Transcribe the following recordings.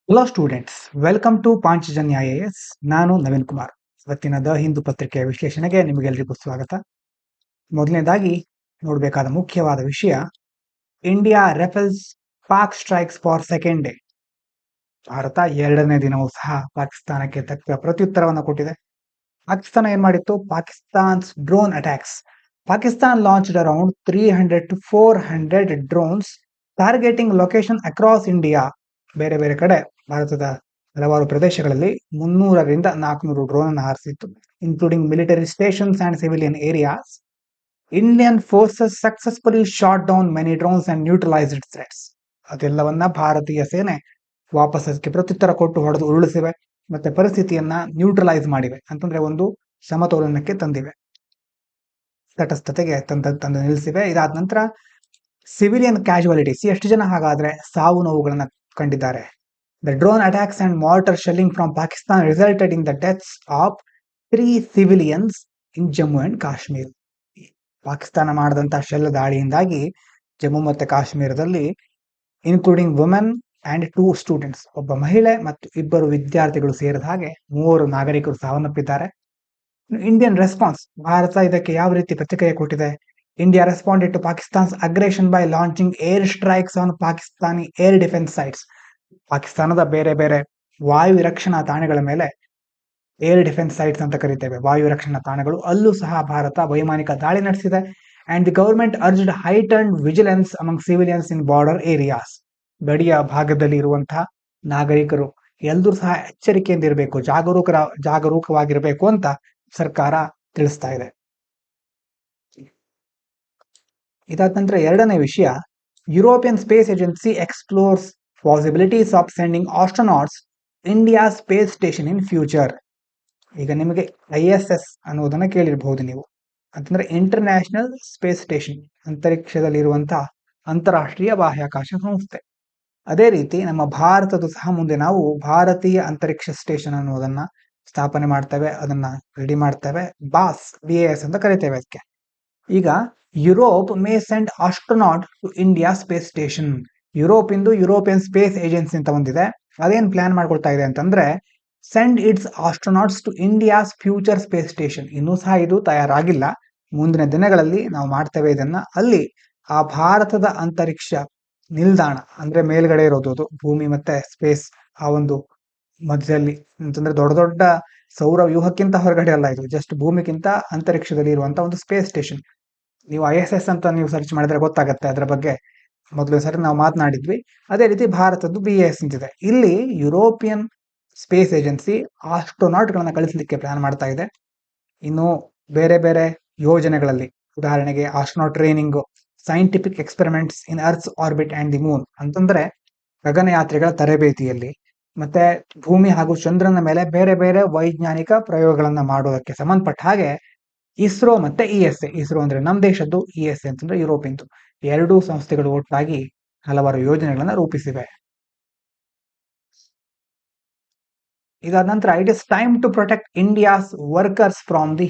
Hello students, welcome to Panchajanya IAS. ನಾನು ನವೀನ್ ಕುಮಾರ್. ಇವತ್ತಿನ the Hindu ಪತ್ರಿಕೆಯ ವಿಶ್ಲೇಷಣೆಗೆ ನಿಮಗೆಲ್ಲರಿಗೂ ಸ್ವಾಗತ. ಮೊದಲನೇದಾಗಿ ನೋಡಬೇಕಾದ ಮುಖ್ಯವಾದ ವಿಷಯ, India repels Pak strikes for second day. Bharat ಎರಡನೇ ದಿನವೂ ಸಹ ಪಾಕಿಸ್ತಾನಕ್ಕೆ ತಕ್ಕ ಪ್ರತ್ಯುತ್ತರವನ್ನು ಕೊಟ್ಟಿದೆ. ಪಾಕಿಸ್ತಾನ ಏನ್ ಮಾಡಿತ್ತು? Pakistan's drone attacks. Pakistan launched around 300 to 400 drones targeting location across India. ಬೇರೆ ಬೇರೆ ಕಡೆ ಭಾರತದ ಹಲವಾರು ಪ್ರದೇಶಗಳಲ್ಲಿ 300ರಿಂದ 400 ಡ್ರೋನ್ ಅನ್ನು ಹಾರಿಸಿತ್ತು, including military stations and civilian areas. Indian forces successfully shot down many drones and neutralised threats. ಅದೆಲ್ಲವನ್ನ ಭಾರತೀಯ ಸೇನೆ ವಾಪಸ್ ಅದಕ್ಕೆ ಪ್ರತ್ಯುತ್ತರ ಕೊಟ್ಟು ಹೊಡೆದು ಉರುಳಿಸಿವೆ, ಮತ್ತೆ ಪರಿಸ್ಥಿತಿಯನ್ನ ನ್ಯೂಟ್ರಲೈಸ್ ಮಾಡಿವೆ, ಅಂತಂದ್ರೆ ಒಂದು ಸಮತೋಲನಕ್ಕೆ ತಂದಿವೆ, ತಟಸ್ಥತೆಗೆ ತಂದು ನಿಲ್ಲಿಸಿವೆ. ಇದಾದ ನಂತರ ಸಿವಿಲಿಯನ್ ಕ್ಯಾಶುಯಾಲಿಟೀಸ್ ಎಷ್ಟು ಜನ ಹಾಗಾದ್ರೆ ಸಾವು ನೋವುಗಳನ್ನ ಕಂಡಿದ್ದಾರೆ? The drone attacks and mortar shelling from Pakistan resulted in the deaths of 3 civilians in Jammu and Kashmir. Pakistan ಮಾಡಿದಂತ ಶೆಲ್ ದಾಳಿಯಿಂದಾಗಿ ಜಮ್ಮು ಮತ್ತು ಕಾಶ್ಮೀರದಲ್ಲಿ ಇನ್ಕ್ಲೂಡಿಂಗ್ ವುಮೆನ್ ಅಂಡ್ 2 ಸ್ಟೂಡೆಂಟ್ಸ್, ಒಬ್ಬ ಮಹಿಳೆ ಮತ್ತು 2 ವಿದ್ಯಾರ್ಥಿಗಳು ಸೇರಿದ ಹಾಗೆ 3 ನಾಗರಿಕರು ಸಾವನ್ನಪ್ಪಿದ್ದಾರೆ. ಇಂಡಿಯನ್ ರೆಸ್ಪಾನ್ಸ್, ಭಾರತ ಇದಕ್ಕೆ ಯಾವ ರೀತಿ ಪ್ರತಿಕ್ರಿಯೆ ಕೊಟ್ಟಿದೆ? India responded to Pakistan's aggression by launching air strikes on Pakistani air defence sites. ಪಾಕಿಸ್ತಾನದ ಬೇರೆ ಬೇರೆ ವಾಯು ರಕ್ಷಣಾ ತಾಣಗಳ ಮೇಲೆ, ಏರ್ ಡಿಫೆನ್ಸ್ ಸೈಟ್ಸ್ ಅಂತ ಕರೀತೇವೆ, ವಾಯು ರಕ್ಷಣಾ ತಾಣಗಳು, ಅಲ್ಲೂ ಸಹ ಭಾರತ ವೈಮಾನಿಕ ದಾಳಿ ನಡೆಸಿದೆ. ಅಂಡ್ ದಿ ಗವರ್ಮೆಂಟ್ ಅರ್ಜ್ಡ್ ಹೈಟರ್ನ್ vigilance among civilians in border areas. ಗಡಿಯ ಭಾಗದಲ್ಲಿ ಇರುವಂತಹ ನಾಗರಿಕರು ಎಲ್ಲರೂ ಸಹ ಎಚ್ಚರಿಕೆಯಿಂದ ಇರಬೇಕು, ಜಾಗರೂಕವಾಗಿರಬೇಕು ಅಂತ ಸರ್ಕಾರ ತಿಳಿಸ್ತಾ ಇದೆ. ಇದಾದ ನಂತರ ಎರಡನೇ ವಿಷಯ, European space agency explores possibilities of sending astronauts India space station in future. ಈಗ ನಿಮಗೆ ISS ಅನ್ನೋದನ್ನ ಕೇಳಿರಬಹುದು ನೀವು, ಅಂತಂದ್ರೆ ಇಂಟರ್ನ್ಯಾಷನಲ್ ಸ್ಪೇಸ್ ಸ್ಟೇಷನ್, ಅಂತರಿಕ್ಷದಲ್ಲಿರುವಂತಹ ಅಂತಾರಾಷ್ಟ್ರೀಯ ಬಾಹ್ಯಾಕಾಶ ಸಂಸ್ಥೆ. ಅದೇ ರೀತಿ ನಮ್ಮ ಭಾರತದ ಸಹ ಮುಂದೆ ನಾವು ಭಾರತೀಯ ಅಂತರಿಕ್ಷ ಸ್ಟೇಷನ್ ಅನ್ನೋದನ್ನ ಸ್ಥಾಪನೆ ಮಾಡ್ತೇವೆ, ಅದನ್ನ ರೆಡಿ ಮಾಡ್ತೇವೆ, BAS ಅಂತ ಕರಿತೇವೆ ಅದಕ್ಕೆ. ಈಗ Europe may send astronaut to India space station. Europe ಇಂದು ಯುರೋಪಿಯನ್ ಸ್ಪೇಸ್ ಏಜೆನ್ಸಿ ಅಂತ ಒಂದಿದೆ, ಅದೇನ್ ಪ್ಲಾನ್ ಮಾಡ್ಕೊಳ್ತಾ ಇದೆ ಅಂತಂದ್ರೆ send its astronauts to India's future space station. ಇನ್ನೂ ಸಹ ಇದು ತಯಾರಾಗಿಲ್ಲ, ಮುಂದಿನ ದಿನಗಳಲ್ಲಿ ನಾವು ಮಾಡ್ತೇವೆ ಇದನ್ನ. ಅಲ್ಲಿ ಆ ಭಾರತದ ಅಂತರಿಕ್ಷ ನಿಲ್ದಾಣ, ಅಂದ್ರೆ ಮೇಲ್ಗಡೆ ಇರೋದು ಅದು, ಭೂಮಿ ಮತ್ತೆ ಸ್ಪೇಸ್ ಆ ಒಂದು ಮಧ್ಯದಲ್ಲಿ, ಅಂತಂದ್ರೆ ದೊಡ್ಡ ದೊಡ್ಡ ಸೌರ ವ್ಯೂಹಕ್ಕಿಂತ ಹೊರಗಡೆ ಅಲ್ಲ, ಇದು ಜಸ್ಟ್ ಭೂಮಿಗಿಂತ ಅಂತರಿಕ್ಷದಲ್ಲಿ ಇರುವಂತಹ ಒಂದು ಸ್ಪೇಸ್ ಸ್ಟೇಷನ್. ನೀವು ISS ಅಂತ ನೀವು ಸರ್ಚ್ ಮಾಡಿದ್ರೆ ಗೊತ್ತಾಗತ್ತೆ ಅದರ ಬಗ್ಗೆ, ಮೊದಲು ಸರಿ ನಾವು ಮಾತನಾಡಿದ್ವಿ. ಅದೇ ರೀತಿ ಭಾರತದ್ದು BAS ಅಂತಿದೆ. ಇಲ್ಲಿ ಯುರೋಪಿಯನ್ ಸ್ಪೇಸ್ ಏಜೆನ್ಸಿ ಆಸ್ಟ್ರೋನಾಟ್ ಗಳನ್ನ ಕಳಿಸಲಿಕ್ಕೆ ಪ್ಲಾನ್ ಮಾಡ್ತಾ ಇದೆ. ಇನ್ನು ಬೇರೆ ಬೇರೆ ಯೋಜನೆಗಳಲ್ಲಿ, ಉದಾಹರಣೆಗೆ astronaut training, scientific experiments in earth orbit and the Moon, ಅಂತಂದ್ರೆ ಗಗನಯಾತ್ರಿಗಳ ತರಬೇತಿಯಲ್ಲಿ, ಮತ್ತೆ ಭೂಮಿ ಹಾಗೂ ಚಂದ್ರನ ಮೇಲೆ ಬೇರೆ ಬೇರೆ ವೈಜ್ಞಾನಿಕ ಪ್ರಯೋಗಗಳನ್ನ ಮಾಡೋದಕ್ಕೆ ಸಂಬಂಧಪಟ್ಟ ಹಾಗೆ ಇಸ್ರೋ ಮತ್ತೆ ESA, ಇಸ್ರೋ ಅಂದ್ರೆ ನಮ್ಮ ದೇಶದ್ದು, ESA ಅಂತಂದ್ರೆ ಯುರೋಪಿಯನ್ದು, ಎರಡೂ ಸಂಸ್ಥೆಗಳು ಒಟ್ಟಾಗಿ ಹಲವಾರು ಯೋಜನೆಗಳನ್ನ ರೂಪಿಸಿವೆ. ಇದಾದ ನಂತರ it is time to protect India's workers from the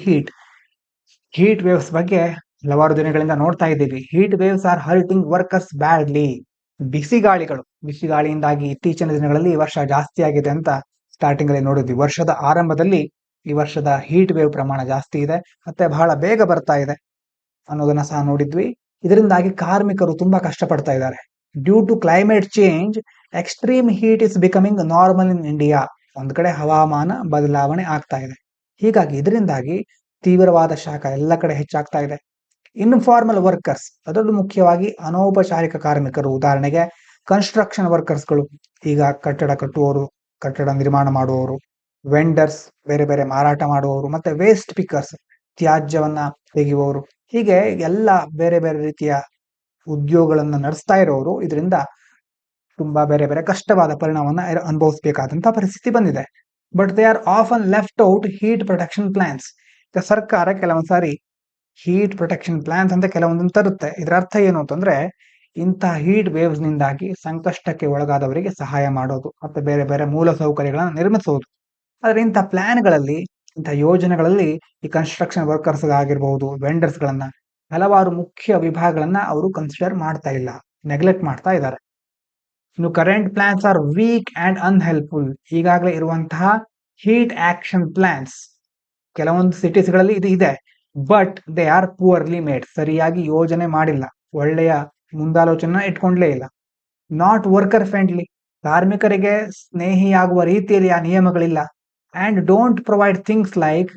heat waves ಬಗ್ಗೆ ಹಲವಾರು ದಿನಗಳಿಂದ ನೋಡ್ತಾ ಇದ್ದೀವಿ. Heat waves are hurting workers badly. ಬಿಸಿಗಾಳಿಯಿಂದಾಗಿ ಇತ್ತೀಚಿನ ದಿನಗಳಲ್ಲಿ ಈ ವರ್ಷ ಜಾಸ್ತಿ ಆಗಿದೆ ಅಂತ ಸ್ಟಾರ್ಟಿಂಗ್ ಅಲ್ಲಿ ನೋಡಿದ್ವಿ. ವರ್ಷದ ಆರಂಭದಲ್ಲಿ ಈ ವರ್ಷದ ಹೀಟ್ ವೇವ್ ಪ್ರಮಾಣ ಜಾಸ್ತಿ ಇದೆ, ಮತ್ತೆ ಬಹಳ ಬೇಗ ಬರ್ತಾ ಇದೆ ಅನ್ನೋದನ್ನ ಸಹ ನೋಡಿದ್ವಿ. ಇದರಿಂದಾಗಿ ಕಾರ್ಮಿಕರು ತುಂಬಾ ಕಷ್ಟಪಡ್ತಾ ಇದ್ದಾರೆ. Due to climate change, extreme heat is becoming normal in India. ಒಂದ್ ಕಡೆ ಹವಾಮಾನ ಬದಲಾವಣೆ ಆಗ್ತಾ ಇದೆ, ಹೀಗಾಗಿ ಇದರಿಂದಾಗಿ ತೀವ್ರವಾದ ಶಾಖ ಎಲ್ಲ ಕಡೆ ಹೆಚ್ಚಾಗ್ತಾ ಇದೆ. ಇನ್ಫಾರ್ಮಲ್ ವರ್ಕರ್ಸ್, ಅದರಲ್ಲೂ ಮುಖ್ಯವಾಗಿ ಅನೌಪಚಾರಿಕ ಕಾರ್ಮಿಕರು, ಉದಾಹರಣೆಗೆ ಕನ್ಸ್ಟ್ರಕ್ಷನ್ ವರ್ಕರ್ಸ್ಗಳು, ಈಗ ಕಟ್ಟಡ ಕಟ್ಟುವವರು, ಕಟ್ಟಡ ನಿರ್ಮಾಣ ಮಾಡುವವರು, ವೆಂಡರ್ಸ್, ಬೇರೆ ಬೇರೆ ಮಾರಾಟ ಮಾಡುವವರು, ಮತ್ತೆ ವೇಸ್ಟ್ ಪಿಕ್ಕರ್ಸ್, ತ್ಯಾಜ್ಯವನ್ನ ತೆಗೆಯುವವರು, ಹೀಗೆ ಎಲ್ಲ ಬೇರೆ ಬೇರೆ ರೀತಿಯ ಉದ್ಯೋಗಗಳನ್ನ ನಡೆಸ್ತಾ ಇರೋರು ಇದರಿಂದ ತುಂಬಾ ಬೇರೆ ಬೇರೆ ಕಷ್ಟವಾದ ಪರಿಣಾಮವನ್ನ ಅನುಭವಿಸಬೇಕಾದಂತಹ ಪರಿಸ್ಥಿತಿ ಬಂದಿದೆ. But they are often left out heat protection plans. ಸರ್ಕಾರ ಕೆಲವೊಂದ್ಸಾರಿ ಹೀಟ್ ಪ್ರೊಟೆಕ್ಷನ್ ಪ್ಲಾನ್ಸ್ ಅಂತ ಕೆಲವೊಂದನ್ನು ತರುತ್ತೆ. ಇದರ ಅರ್ಥ ಏನು ಅಂತಂದ್ರೆ, ಇಂತಹ ಹೀಟ್ ವೇವ್ಸ್ ನಿಂದಾಗಿ ಸಂಕಷ್ಟಕ್ಕೆ ಒಳಗಾದವರಿಗೆ ಸಹಾಯ ಮಾಡೋದು, ಮತ್ತೆ ಬೇರೆ ಬೇರೆ ಮೂಲ ಸೌಕರ್ಯಗಳನ್ನ ನಿರ್ಮಿಸೋದು. ಆದ್ರೆ ಇಂಥ ಪ್ಲಾನ್ಗಳಲ್ಲಿ, ಇಂಥ ಯೋಜನೆಗಳಲ್ಲಿ ಈ ಕನ್ಸ್ಟ್ರಕ್ಷನ್ ವರ್ಕರ್ಸ್ ಆಗಿರಬಹುದು, ವೆಂಡರ್ಸ್ ಗಳನ್ನ, ಹಲವಾರು ಮುಖ್ಯ ವಿಭಾಗಗಳನ್ನ ಅವರು ಕನ್ಸಿಡರ್ ಮಾಡ್ತಾ ಇಲ್ಲ, ನೆಗ್ಲೆಕ್ಟ್ ಮಾಡ್ತಾ ಇದ್ದಾರೆ. ಇನ್ನು current plans are weak and unhelpful. ಈಗಾಗಲೇ ಇರುವಂತಹ ಹೀಟ್ ಆಕ್ಷನ್ ಪ್ಲಾನ್ಸ್ ಕೆಲವೊಂದು ಸಿಟೀಸ್ಗಳಲ್ಲಿ ಇದು ಇದೆ, but they are poorly made. ಸರಿಯಾಗಿ ಯೋಜನೆ ಮಾಡಿಲ್ಲ, ಒಳ್ಳೆಯ ಮುಂದಾಲೋಚನೆ ಇಟ್ಕೊಂಡ್ಲೇ ಇಲ್ಲ. ನಾಟ್ ವರ್ಕರ್ ಫ್ರೆಂಡ್ಲಿ, ಕಾರ್ಮಿಕರಿಗೆ ಸ್ನೇಹಿಯಾಗುವ ರೀತಿಯಲ್ಲಿ ಆ ನಿಯಮಗಳಿಲ್ಲ. And don't provide things like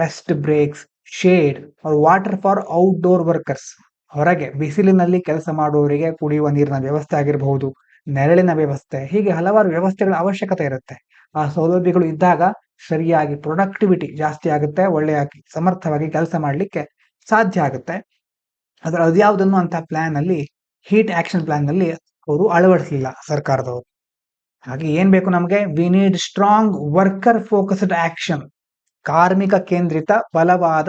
rest breaks, shade or water for outdoor workers. ಹೊರಗೆ ಬಿಸಿಲಿನಲ್ಲಿ ಕೆಲಸ ಮಾಡುವವರಿಗೆ ಕುಡಿಯುವ ನೀರಿನ ವ್ಯವಸ್ಥೆ ಆಗಿರಬಹುದು, ನೆರಳಿನ ವ್ಯವಸ್ಥೆ, ಹೀಗೆ ಹಲವಾರು ವ್ಯವಸ್ಥೆಗಳ ಅವಶ್ಯಕತೆ ಇರುತ್ತೆ. ಆ ಸೌಲಭ್ಯಗಳು ಇದ್ದಾಗ ಸರಿಯಾಗಿ ಪ್ರೊಡಕ್ಟಿವಿಟಿ ಜಾಸ್ತಿ ಆಗುತ್ತೆ, ಒಳ್ಳೆಯ ಸಮರ್ಥವಾಗಿ ಕೆಲಸ ಮಾಡಲಿಕ್ಕೆ ಸಾಧ್ಯ ಆಗುತ್ತೆ. ಅದರ ಅದ್ಯಾವುದನ್ನು ಅಂತ ಪ್ಲಾನ್ ಅಲ್ಲಿ, ಹೀಟ್ ಆಕ್ಷನ್ ಪ್ಲಾನ್ ನಲ್ಲಿ ಅವರು ಅಳವಡಿಸಲಿಲ್ಲ ಸರ್ಕಾರದವರು. ಹಾಗೆ ಏನ್ ಬೇಕು ನಮಗೆ? We need strong worker focused action. ಕಾರ್ಮಿಕ ಕೇಂದ್ರಿತ ಬಲವಾದ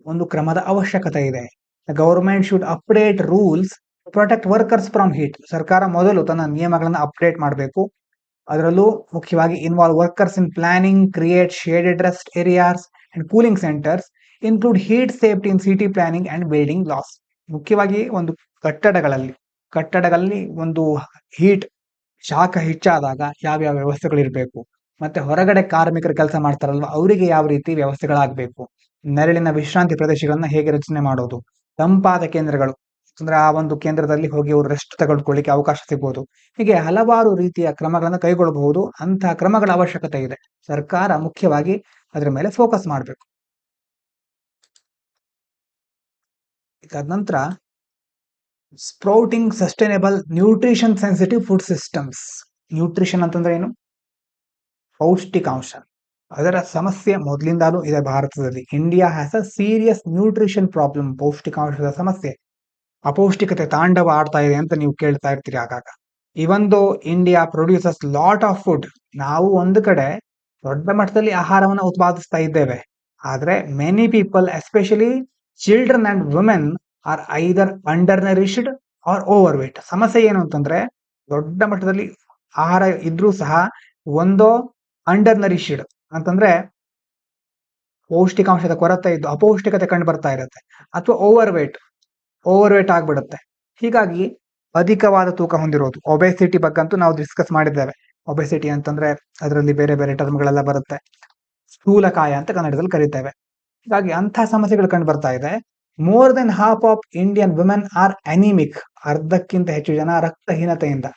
ಒಂದು ಕ್ರಮದ ಅವಶ್ಯಕತೆ ಇದೆ. Government should update rules protect workers from heat. ಸರ್ಕಾರ ಮೊದಲು ತನ್ನ ನಿಯಮಗಳನ್ನು ಅಪ್ಡೇಟ್ ಮಾಡಬೇಕು. ಅದರಲ್ಲೂ ಮುಖ್ಯವಾಗಿ involve workers in planning, create shaded rest areas and cooling centres, include heat safety in city planning and building loss. ಮುಖ್ಯವಾಗಿ ಒಂದು ಕಟ್ಟಡಗಳಲ್ಲಿ ಒಂದು ಹೀಟ್ ಶಾಖ ಹೆಚ್ಚಾದಾಗ ಯಾವ್ಯಾವ ವ್ಯವಸ್ಥೆಗಳಿರಬೇಕು, ಮತ್ತೆ ಹೊರಗಡೆ ಕಾರ್ಮಿಕರು ಕೆಲಸ ಮಾಡ್ತಾರಲ್ವ ಅವರಿಗೆ ಯಾವ ರೀತಿ ವ್ಯವಸ್ಥೆಗಳಾಗಬೇಕು, ನೆರಳಿನ ವಿಶ್ರಾಂತಿ ಪ್ರದೇಶಗಳನ್ನ ಹೇಗೆ ರಚನೆ ಮಾಡೋದು, ತಂಪಾದ ಕೇಂದ್ರಗಳು ಅಂದ್ರೆ ಆ ಒಂದು ಕೇಂದ್ರದಲ್ಲಿ ಹೋಗಿ ಅವರು ರೆಸ್ಟ್ ತೆಗೆದುಕೊಳ್ಳಿಕ್ಕೆ ಅವಕಾಶ ಸಿಗಬಹುದು. ಹೀಗೆ ಹಲವಾರು ರೀತಿಯ ಕ್ರಮಗಳನ್ನು ಕೈಗೊಳ್ಳಬಹುದು. ಅಂತಹ ಕ್ರಮಗಳ ಅವಶ್ಯಕತೆ ಇದೆ. ಸರ್ಕಾರ ಮುಖ್ಯವಾಗಿ ಅದರ ಮೇಲೆ ಫೋಕಸ್ ಮಾಡಬೇಕು. ಇದಾದ ನಂತರ sprouting sustainable nutrition sensitive food systems. Nutrition ಅಂತಂದ್ರೆ ಏನು? ಪೌಷ್ಟಿಕಾಂಶ. ಅದರ ಸಮಸ್ಯೆ ಮೊದಲಿಂದಾನು ಇದೆ ಭಾರತದಲ್ಲಿ. India has a serious nutrition problem. ಪೌಷ್ಟಿಕಾಂಶದ ಸಮಸ್ಯೆ, ಅಪೌಷ್ಟಿಕತೆ ತಾಂಡವ ಆಡ್ತಾ ಇದೆ ಅಂತ ನೀವು ಕೇಳ್ತಾ ಇರ್ತೀರಿ ಆಗಾಗ. Even though India produces lot of food, ನಾವು ಒಂದು ಕಡೆ ದೊಡ್ಡ ಮಟ್ಟದಲ್ಲಿ ಆಹಾರವನ್ನು ಉತ್ಪಾದಿಸ್ತಾ ಇದ್ದೇವೆ, ಆದ್ರೆ many people especially children and women are either undernourished or overweight. ಸಮಸ್ಯೆ ಏನು ಅಂತಂದ್ರೆ ದೊಡ್ಡ ಮಟ್ಟದಲ್ಲಿ ಆಹಾರ ಇದ್ರೂ ಸಹ ಒಂದೋ ಅಂಡರ್ ನರಿಶ್ಡ್ ಅಂತಂದ್ರೆ ಪೌಷ್ಟಿಕಾಂಶದ ಕೊರತೆ ಇದ್ದು ಅಪೌಷ್ಟಿಕತೆ ಕಂಡು ಬರ್ತಾ ಇರುತ್ತೆ, ಅಥವಾ ಓವರ್ ವೇಟ್ ಆಗ್ಬಿಡುತ್ತೆ. ಹೀಗಾಗಿ ಅಧಿಕವಾದ ತೂಕ ಹೊಂದಿರೋದು, ಒಬೆಸಿಟಿ ಬಗ್ಗೆ ಅಂತೂ ನಾವು ಡಿಸ್ಕಸ್ ಮಾಡಿದ್ದೇವೆ. ಒಬೆಸಿಟಿ ಅಂತಂದ್ರೆ ಅದರಲ್ಲಿ ಬೇರೆ ಬೇರೆ ಟರ್ಮ್ಗಳೆಲ್ಲ ಬರುತ್ತೆ. ಸ್ಥೂಲಕಾಯ ಅಂತ ಕನ್ನಡದಲ್ಲಿ ಕರೀತೇವೆ. ಹೀಗಾಗಿ ಅಂತಹ ಸಮಸ್ಯೆಗಳು ಕಂಡು ಬರ್ತಾ ಇದೆ. More than half of Indian women are anaemic. ಅರ್ಧಕ್ಕಿಂತ ಹೆಚ್ಚು ಜನ ರಕ್ತಹೀನತೆಯಿಂದ,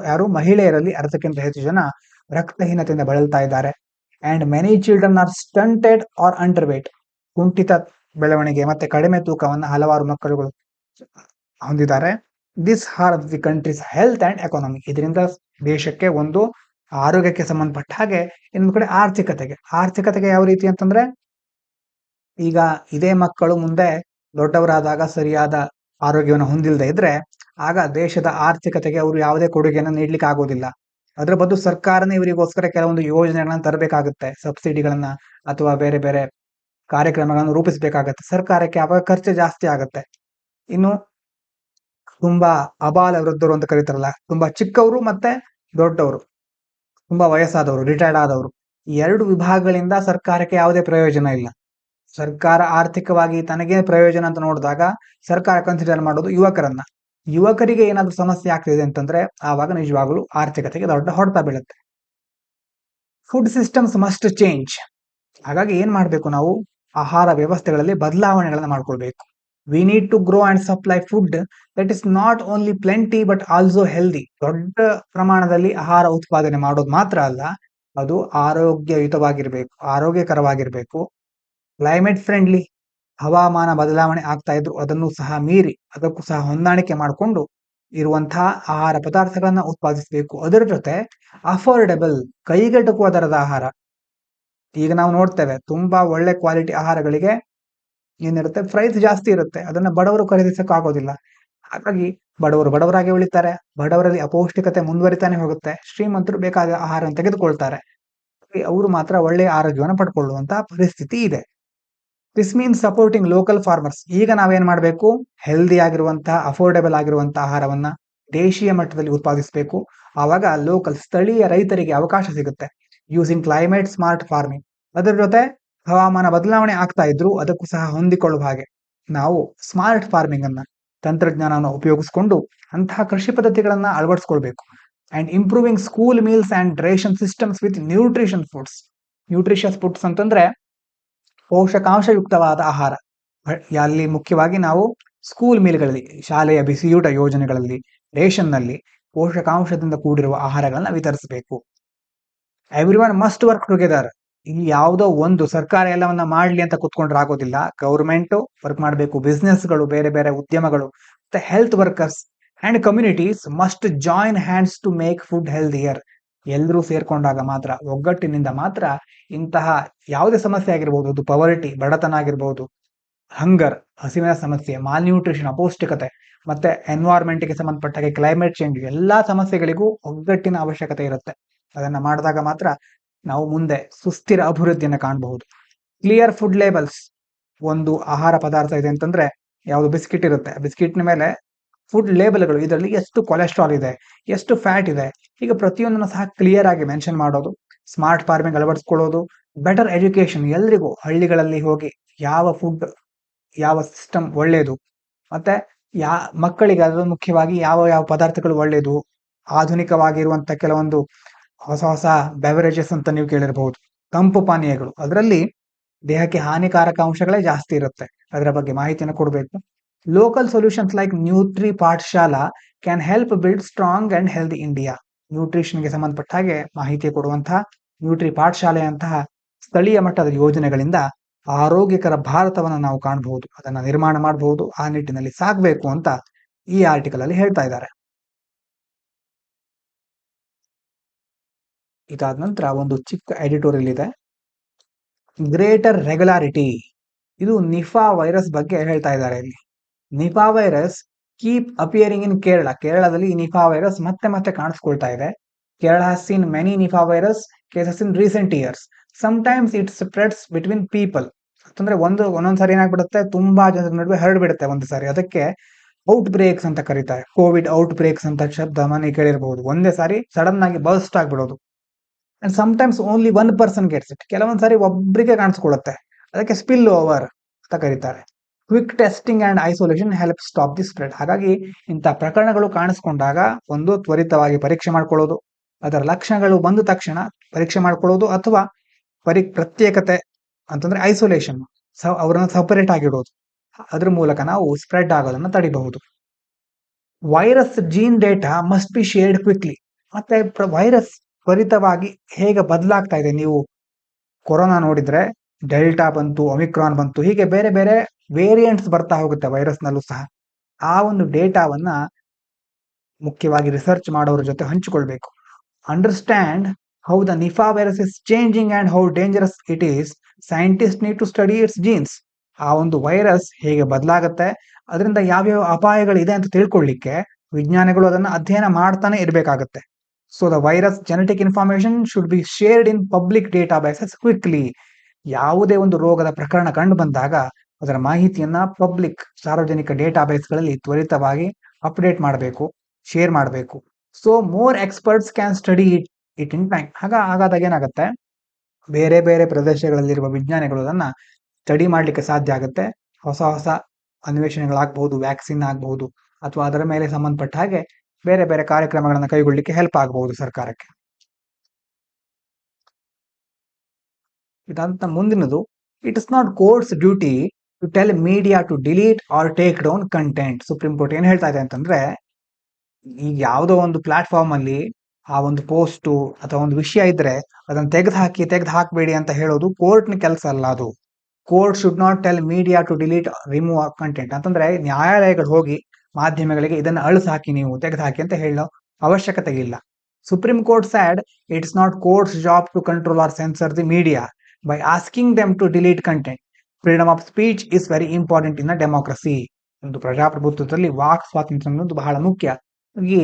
ಯಾರು ಮಹಿಳೆಯರಲ್ಲಿ ಅರ್ಧಕ್ಕಿಂತ ಹೆಚ್ಚು ಜನ ರಕ್ತಹೀನತೆಯಿಂದ ಬಳಲ್ತಾ ಇದ್ದಾರೆ. And many children are stunted or under weight. ಕುಂಠಿತ ಬೆಳವಣಿಗೆ ಮತ್ತೆ ಕಡಿಮೆ ತೂಕವನ್ನು ಹಲವಾರು ಮಕ್ಕಳುಗಳು ಹೊಂದಿದ್ದಾರೆ. This harms the country's health and economy. ಇದರಿಂದ ದೇಶಕ್ಕೆ ಒಂದು ಆರೋಗ್ಯಕ್ಕೆ ಸಂಬಂಧಪಟ್ಟ ಹಾಗೆ, ಇನ್ನೊಂದು ಕಡೆ ಆರ್ಥಿಕತೆಗೆ ಯಾವ ರೀತಿ ಅಂತಂದ್ರೆ, ಈಗ ಇದೇ ಮಕ್ಕಳು ಮುಂದೆ ದೊಡ್ಡವರಾದಾಗ ಸರಿಯಾದ ಆರೋಗ್ಯವನ್ನು ಹೊಂದಿಲ್ಲದೆ ಇದ್ರೆ ಆಗ ದೇಶದ ಆರ್ಥಿಕತೆಗೆ ಅವರು ಯಾವುದೇ ಕೊಡುಗೆಯನ್ನು ನೀಡ್ಲಿಕ್ಕೆ ಆಗೋದಿಲ್ಲ. ಅದರ ಬದಲು ಸರ್ಕಾರನೇ ಇವರಿಗೋಸ್ಕರ ಕೆಲವೊಂದು ಯೋಜನೆಗಳನ್ನ ತರಬೇಕಾಗುತ್ತೆ, ಸಬ್ಸಿಡಿಗಳನ್ನ ಅಥವಾ ಬೇರೆ ಬೇರೆ ಕಾರ್ಯಕ್ರಮಗಳನ್ನು ರೂಪಿಸಬೇಕಾಗತ್ತೆ. ಸರ್ಕಾರಕ್ಕೆ ಅವಾಗ ಖರ್ಚು ಜಾಸ್ತಿ ಆಗುತ್ತೆ. ಇನ್ನು ತುಂಬಾ ಅಬಾಲ ವೃದ್ಧರು ಅಂತ ಕರೀತಾರಲ್ಲ, ತುಂಬಾ ಚಿಕ್ಕವರು ಮತ್ತೆ ದೊಡ್ಡವರು, ತುಂಬಾ ವಯಸ್ಸಾದವರು, ರಿಟೈರ್ಡ್ ಆದವರು, ಈ ಎರಡು ವಿಭಾಗಗಳಿಂದ ಸರ್ಕಾರಕ್ಕೆ ಯಾವುದೇ ಪ್ರಯೋಜನ ಇಲ್ಲ. ಸರ್ಕಾರ ಆರ್ಥಿಕವಾಗಿ ತನಗೆ ಪ್ರಯೋಜನ ಅಂತ ನೋಡಿದಾಗ ಸರ್ಕಾರ ಕನ್ಸಿಡರ್ ಮಾಡೋದು ಯುವಕರಿಗೆ ಏನಾದ್ರೂ ಸಮಸ್ಯೆ ಆಗ್ತಿದೆ ಅಂತಂದ್ರೆ ಆವಾಗ ನಿಜವಾಗ್ಲೂ ಆರ್ಥಿಕತೆಗೆ ದೊಡ್ಡ ಹೊಡೆತ ಬೀಳುತ್ತೆ. Food systems must change. ಹಾಗಾಗಿ ಏನ್ ಮಾಡ್ಬೇಕು ನಾವು? ಆಹಾರ ವ್ಯವಸ್ಥೆಗಳಲ್ಲಿ ಬದಲಾವಣೆಗಳನ್ನ ಮಾಡ್ಕೊಳ್ಬೇಕು. We need to grow and supply food that is not only plenty but also healthy. ದೊಡ್ಡ ಪ್ರಮಾಣದಲ್ಲಿ ಆಹಾರ ಉತ್ಪಾದನೆ ಮಾಡೋದು ಮಾತ್ರ ಅಲ್ಲ, ಅದು ಆರೋಗ್ಯಕರವಾಗಿರ್ಬೇಕು. Climate friendly. ಹವಾಮಾನ ಬದಲಾವಣೆ ಆಗ್ತಾ ಇದ್ರು ಅದನ್ನು ಸಹ ಮೀರಿ ಅದಕ್ಕೂ ಸಹ ಹೊಂದಾಣಿಕೆ ಮಾಡಿಕೊಂಡು ಇರುವಂತಹ ಆಹಾರ ಪದಾರ್ಥಗಳನ್ನ ಉತ್ಪಾದಿಸಬೇಕು. ಅದರ ಜೊತೆ ಅಫೋರ್ಡೆಬಲ್, ಕೈಗೆಟುಕುವ ದರದ ಆಹಾರ. ಈಗ ನಾವು ನೋಡ್ತೇವೆ ತುಂಬಾ ಒಳ್ಳೆ ಕ್ವಾಲಿಟಿ ಆಹಾರಗಳಿಗೆ ಏನಿರುತ್ತೆ, ಪ್ರೈಸ್ ಜಾಸ್ತಿ ಇರುತ್ತೆ, ಅದನ್ನ ಬಡವರು ಖರೀದಿಸಕ್ ಆಗೋದಿಲ್ಲ. ಹಾಗಾಗಿ ಬಡವರಾಗಿ ಉಳಿತಾರೆ. ಬಡವರಲ್ಲಿ ಅಪೌಷ್ಟಿಕತೆ ಮುಂದುವರಿತಾನೆ ಹೋಗುತ್ತೆ. ಶ್ರೀಮಂತರು ಬೇಕಾದ ಆಹಾರವನ್ನು ತೆಗೆದುಕೊಳ್ತಾರೆ. ಅವರು ಮಾತ್ರ ಒಳ್ಳೆಯ ಆರೋಗ್ಯವನ್ನು ಪಡ್ಕೊಳ್ಳುವಂತಹ ಪರಿಸ್ಥಿತಿ ಇದೆ. This means supporting local farmers. ಈಗ ನಾವೇನ್ ಮಾಡಬೇಕು? ಹೆಲ್ದಿ ಆಗಿರುವಂತಹ, ಅಫೋರ್ಡೆಬಲ್ ಆಗಿರುವಂತಹ ಆಹಾರವನ್ನ ದೇಶೀಯ ಮಟ್ಟದಲ್ಲಿ ಉತ್ಪಾದಿಸಬೇಕು. ಆವಾಗ ಲೋಕಲ್, ಸ್ಥಳೀಯ ರೈತರಿಗೆ ಅವಕಾಶ ಸಿಗುತ್ತೆ. Using climate smart farming. ಅದರ ಜೊತೆ ಹವಾಮಾನ ಬದಲಾವಣೆ ಆಗ್ತಾ ಇದ್ರು ಅದಕ್ಕೂ ಸಹ ಹೊಂದಿಕೊಳ್ಳುವ ಹಾಗೆ ನಾವು ಸ್ಮಾರ್ಟ್ ಫಾರ್ಮಿಂಗ್ ಅನ್ನ, ತಂತ್ರಜ್ಞಾನವನ್ನು ಉಪಯೋಗಿಸಿಕೊಂಡು ಅಂತಹ ಕೃಷಿ ಪದ್ಧತಿಗಳನ್ನ ಅಳವಡಿಸ್ಕೊಳ್ಬೇಕು. And improving school meals and ration systems with nutritious foods ಅಂತಂದ್ರೆ ಪೋಷಕಾಂಶಯುಕ್ತವಾದ ಆಹಾರ. ಅಲ್ಲಿ ಮುಖ್ಯವಾಗಿ ನಾವು ಸ್ಕೂಲ್ ಮೀಲ್ಗಳಲ್ಲಿ, ಶಾಲೆಯ ಬಿಸಿಯೂಟ ಯೋಜನೆಗಳಲ್ಲಿ, ರೇಷನ್ನಲ್ಲಿ ಪೋಷಕಾಂಶದಿಂದ ಕೂಡಿರುವ ಆಹಾರಗಳನ್ನ ವಿತರಿಸಬೇಕು. Everyone must work together. ಇಲ್ಲಿ ಯಾವುದೋ ಒಂದು ಸರ್ಕಾರ ಎಲ್ಲವನ್ನ ಮಾಡ್ಲಿ ಅಂತ ಕುತ್ಕೊಂಡ್ರೆ ಆಗೋದಿಲ್ಲ. ಗೌರ್ಮೆಂಟ್ ವರ್ಕ್ ಮಾಡಬೇಕು, ಬಿಸ್ನೆಸ್ಗಳು, ಬೇರೆ ಬೇರೆ ಉದ್ಯಮಗಳು, ಮತ್ತೆ health workers and communities must join hands to make food healthier. ಎಲ್ಲರೂ ಸೇರ್ಕೊಂಡಾಗ ಮಾತ್ರ, ಒಗ್ಗಟ್ಟಿನಿಂದ ಮಾತ್ರ ಇಂತಹ ಯಾವುದೇ ಸಮಸ್ಯೆ ಆಗಿರ್ಬೋದು, ಅದು ಪವರ್ಟಿ, ಬಡತನ ಆಗಿರ್ಬೋದು, ಹಂಗರ್, ಹಸಿವಿನ ಸಮಸ್ಯೆ, ಮಾಲ್ನ್ಯೂಟ್ರಿಷನ್, ಅಪೌಷ್ಟಿಕತೆ, ಮತ್ತೆ ಎನ್ವೈರ್ಮೆಂಟ್ಗೆ ಸಂಬಂಧಪಟ್ಟ ಹಾಗೆ ಕ್ಲೈಮೇಟ್ ಚೇಂಜ್, ಎಲ್ಲಾ ಸಮಸ್ಯೆಗಳಿಗೂ ಒಗ್ಗಟ್ಟಿನ ಅವಶ್ಯಕತೆ ಇರುತ್ತೆ. ಅದನ್ನ ಮಾಡಿದಾಗ ಮಾತ್ರ ನಾವು ಮುಂದೆ ಸುಸ್ಥಿರ ಅಭಿವೃದ್ಧಿಯನ್ನು ಕಾಣಬಹುದು. Clear food labels. ಒಂದು ಆಹಾರ ಪದಾರ್ಥ ಇದೆ ಅಂತಂದ್ರೆ, ಯಾವುದು ಬಿಸ್ಕಿಟ್ ಇರುತ್ತೆ, ಬಿಸ್ಕಿಟ್ನ ಮೇಲೆ ಫುಡ್ ಲೇಬಲ್ಗಳು, ಇದರಲ್ಲಿ ಎಷ್ಟು ಕೊಲೆಸ್ಟ್ರಾಲ್ ಇದೆ, ಎಷ್ಟು ಫ್ಯಾಟ್ ಇದೆ, ಈಗ ಪ್ರತಿಯೊಂದನ್ನು ಸಹ ಕ್ಲಿಯರ್ ಆಗಿ ಮೆನ್ಷನ್ ಮಾಡೋದು. ಸ್ಮಾರ್ಟ್ ಫಾರ್ಮಿಂಗ್ ಅಳವಡಿಸ್ಕೊಳ್ಳೋದು. ಬೆಟರ್ ಎಜುಕೇಶನ್, ಎಲ್ರಿಗೂ ಹಳ್ಳಿಗಳಲ್ಲಿ ಹೋಗಿ ಯಾವ ಫುಡ್, ಯಾವ ಸಿಸ್ಟಮ್ ಒಳ್ಳೆಯದು, ಮತ್ತೆ ಮಕ್ಕಳಿಗೆ ಅದನ್ನು ಮುಖ್ಯವಾಗಿ ಯಾವ ಯಾವ ಪದಾರ್ಥಗಳು ಒಳ್ಳೆಯದು, ಆಧುನಿಕವಾಗಿರುವಂತ ಕೆಲವೊಂದು ಹೊಸ ಹೊಸ ಬೆವರೇಜಸ್ ಅಂತ ನೀವು ಕೇಳಿರಬಹುದು, ತಂಪು ಪಾನೀಯಗಳು, ಅದರಲ್ಲಿ ದೇಹಕ್ಕೆ ಹಾನಿಕಾರಕ ಅಂಶಗಳೇ ಜಾಸ್ತಿ ಇರುತ್ತೆ, ಅದರ ಬಗ್ಗೆ ಮಾಹಿತಿಯನ್ನು ಕೊಡಬೇಕು. Local solutions like nutri Pathshala can help build strong and healthy India. ನ್ಯೂಟ್ರಿಷನ್ಗೆ ಸಂಬಂಧಪಟ್ಟ ಹಾಗೆ ಮಾಹಿತಿ ಕೊಡುವಂತಹ ನ್ಯೂಟ್ರಿ ಪಾಠಶಾಲೆಯಂತಹ ಸ್ಥಳೀಯ ಮಟ್ಟದ ಯೋಜನೆಗಳಿಂದ ಆರೋಗ್ಯಕರ ಭಾರತವನ್ನು ನಾವು ಕಾಣಬಹುದು, ಅದನ್ನ ನಿರ್ಮಾಣ ಮಾಡಬಹುದು. ಆ ನಿಟ್ಟಿನಲ್ಲಿ ಸಾಗಬೇಕು ಅಂತ ಈ ಆರ್ಟಿಕಲ್ ಅಲ್ಲಿ ಹೇಳ್ತಾ ಇದ್ದಾರೆ. ಇದಾದ ನಂತರ ಒಂದು ಚಿಕ್ಕ ಎಡಿಟೋರಿಯಲ್ ಇದೆ, ಗ್ರೇಟರ್ ರೆಗ್ಯುಲಾರಿಟಿ. ಇದು ನಿಫಾ ವೈರಸ್ ಬಗ್ಗೆ ಹೇಳ್ತಾ ಇದ್ದಾರೆ. ಇಲ್ಲಿ Nipah virus keep appearing in Kerala. ಕೇರಳದಲ್ಲಿ ಈ ನಿಫಾ ವೈರಸ್ ಮತ್ತೆ ಮತ್ತೆ ಕಾಣಿಸ್ಕೊಳ್ತಾ ಇದೆ. Kerala has seen many Nipah virus cases in recent years. Sometimes it spreads between people. ಅಂತಂದ್ರೆ ಒಂದೊಂದ್ಸಾರಿ ಏನಾಗ್ಬಿಡುತ್ತೆ, ತುಂಬಾ ಜನರ ನಡುವೆ ಹರಡ್ಬಿಡುತ್ತೆ ಒಂದು ಸಾರಿ. ಅದಕ್ಕೆ ಔಟ್ ಬ್ರೇಕ್ಸ್ ಅಂತ ಕರೀತಾರೆ. ಕೋವಿಡ್ ಔಟ್ ಬ್ರೇಕ್ಸ್ ಅಂತ ಶಬ್ದ ಮನೆ ಕೇಳಿರಬಹುದು. ಒಂದೇ ಸಾರಿ ಸಡನ್ ಆಗಿ ಬರ್ಸ್ಟ್ ಆಗ್ಬಿಡೋದು. And sometimes only one person gets it. ಕೆಲವೊಂದ್ಸಾರಿ ಒಬ್ರಿಗೆ ಕಾಣಿಸ್ಕೊಳ್ಳುತ್ತೆ, ಅದಕ್ಕೆ ಸ್ಪಿಲ್ ಓವರ್ ಅಂತ ಕರೀತಾರೆ. Quick testing and isolation help stop the spread. ಹಾಗಾಗಿ ಇಂಥ ಪ್ರಕರಣಗಳು ಕಾಣಿಸ್ಕೊಂಡಾಗ ಒಂದು ತ್ವರಿತವಾಗಿ ಪರೀಕ್ಷೆ ಮಾಡ್ಕೊಳ್ಳೋದು, ಅದರ ಲಕ್ಷಣಗಳು ಬಂದ ತಕ್ಷಣ ಪರೀಕ್ಷೆ ಮಾಡ್ಕೊಳ್ಳೋದು, ಅಥವಾ ಪ್ರತ್ಯೇಕತೆ ಅಂತಂದ್ರೆ ಐಸೋಲೇಷನ್, ಅವರನ್ನು ಸಪರೇಟ್ ಆಗಿಡೋದು. ಅದ್ರ ಮೂಲಕ ನಾವು ಸ್ಪ್ರೆಡ್ ಆಗೋದನ್ನ ತಡಿಬಹುದು. Virus gene data must be shared quickly. ಮತ್ತೆ ವೈರಸ್ ತ್ವರಿತವಾಗಿ ಹೇಗೆ ಬದಲಾಗ್ತಾ ಇದೆ, ನೀವು ಕೊರೋನಾ ನೋಡಿದ್ರೆ ಡೆಲ್ಟಾ ಬಂತು, ಒಮಿಕ್ರಾನ್ ಬಂತು, ಹೀಗೆ ಬೇರೆ ಬೇರೆ ವೇರಿಯಂಟ್ಸ್ ಬರ್ತಾ ಹೋಗುತ್ತೆ ವೈರಸ್ನಲ್ಲೂ ಸಹ. ಆ ಒಂದು ಡೇಟಾವನ್ನ ಮುಖ್ಯವಾಗಿ ರಿಸರ್ಚ್ ಮಾಡೋರ ಜೊತೆ ಹಂಚಿಕೊಳ್ಬೇಕು. Understand how the Nipah virus is changing and how dangerous it is, scientist need to study its genes. ಆ ಒಂದು ವೈರಸ್ ಹೇಗೆ ಬದಲಾಗುತ್ತೆ, ಅದರಿಂದ ಯಾವ್ಯಾವ ಅಪಾಯಗಳಿದೆ ಅಂತ ತಿಳ್ಕೊಳ್ಳಿಕ್ಕೆ ವಿಜ್ಞಾನಿಗಳು ಅದನ್ನ ಅಧ್ಯಯನ ಮಾಡ್ತಾನೆ ಇರಬೇಕಾಗತ್ತೆ. So the virus genetic information should be shared in public databases quickly. ಯಾವುದೇ ಒಂದು ರೋಗದ ಪ್ರಕರಣ ಕಂಡು ಬಂದಾಗ ಅದರ ಮಾಹಿತಿಯನ್ನ ಪಬ್ಲಿಕ್, ಸಾರ್ವಜನಿಕ ಡೇಟಾ ಬೇಸ್ಗಳಲ್ಲಿ ತ್ವರಿತವಾಗಿ ಅಪ್ಡೇಟ್ ಮಾಡಬೇಕು, ಶೇರ್ ಮಾಡಬೇಕು. So more experts can study it in time. ಹಾಗಾದಾಗ ಏನಾಗುತ್ತೆ, ಬೇರೆ ಬೇರೆ ಪ್ರದೇಶಗಳಲ್ಲಿರುವ ವಿಜ್ಞಾನಿಗಳು ಅದನ್ನ ಸ್ಟಡಿ ಮಾಡ್ಲಿಕ್ಕೆ ಸಾಧ್ಯ ಆಗುತ್ತೆ. ಹೊಸ ಹೊಸ ಅನ್ವೇಷಣೆಗಳಾಗಬಹುದು, ವ್ಯಾಕ್ಸಿನ್ ಆಗಬಹುದು, ಅಥವಾ ಅದರ ಮೇಲೆ ಸಂಬಂಧಪಟ್ಟ ಹಾಗೆ ಬೇರೆ ಬೇರೆ ಕಾರ್ಯಕ್ರಮಗಳನ್ನು ಕೈಗೊಳ್ಳಲಿಕ್ಕೆ ಹೆಲ್ಪ್ ಆಗಬಹುದು ಸರ್ಕಾರಕ್ಕೆ. ಇದಂತ ಮುಂದಿನದು, it is not court's duty to tell media to delete or take down content. Supreme court ಏನ್ ಹೇಳ್ತಾ ಇದೆ ಅಂತಂದ್ರೆ, ಈಗ ಯಾವುದೋ ಒಂದು ಪ್ಲಾಟ್ಫಾರ್ಮ್ ಅಲ್ಲಿ ಆ ಒಂದು ಪೋಸ್ಟ್ ಅಥವಾ ಒಂದು ವಿಷಯ ಇದ್ರೆ ಅದನ್ನ ತೆಗೆದು ಹಾಕಬೇಡಿ ಅಂತ ಹೇಳೋದು ಕೋರ್ಟ್ನ ಕೆಲಸ ಅಲ್ಲ. ಅದು court should not tell media to delete remove content. ಅಂತಂದ್ರೆ ನ್ಯಾಯಾಲಯಗಳು ಹೋಗಿ ಮಾಧ್ಯಮಗಳಿಗೆ ಇದನ್ನ ಅಳಿಸಿ ಹಾಕಿ, ನೀವು ತೆಗೆದು ಹಾಕಿ ಅಂತ ಹೇಳೋ ಅವಶ್ಯಕತೆ ಇಲ್ಲ. Supreme court said it's not court's job to control or censor the media by asking them to delete content. Freedom of speech is very important in a democracy. ಒಂದು ಪ್ರಜಾಪ್ರಭುತ್ವದಲ್ಲಿ ವಾಕ್ ಸ್ವಾತಂತ್ರ್ಯ ಅನ್ನೋದು ಬಹಳ ಮುಖ್ಯ. ಈ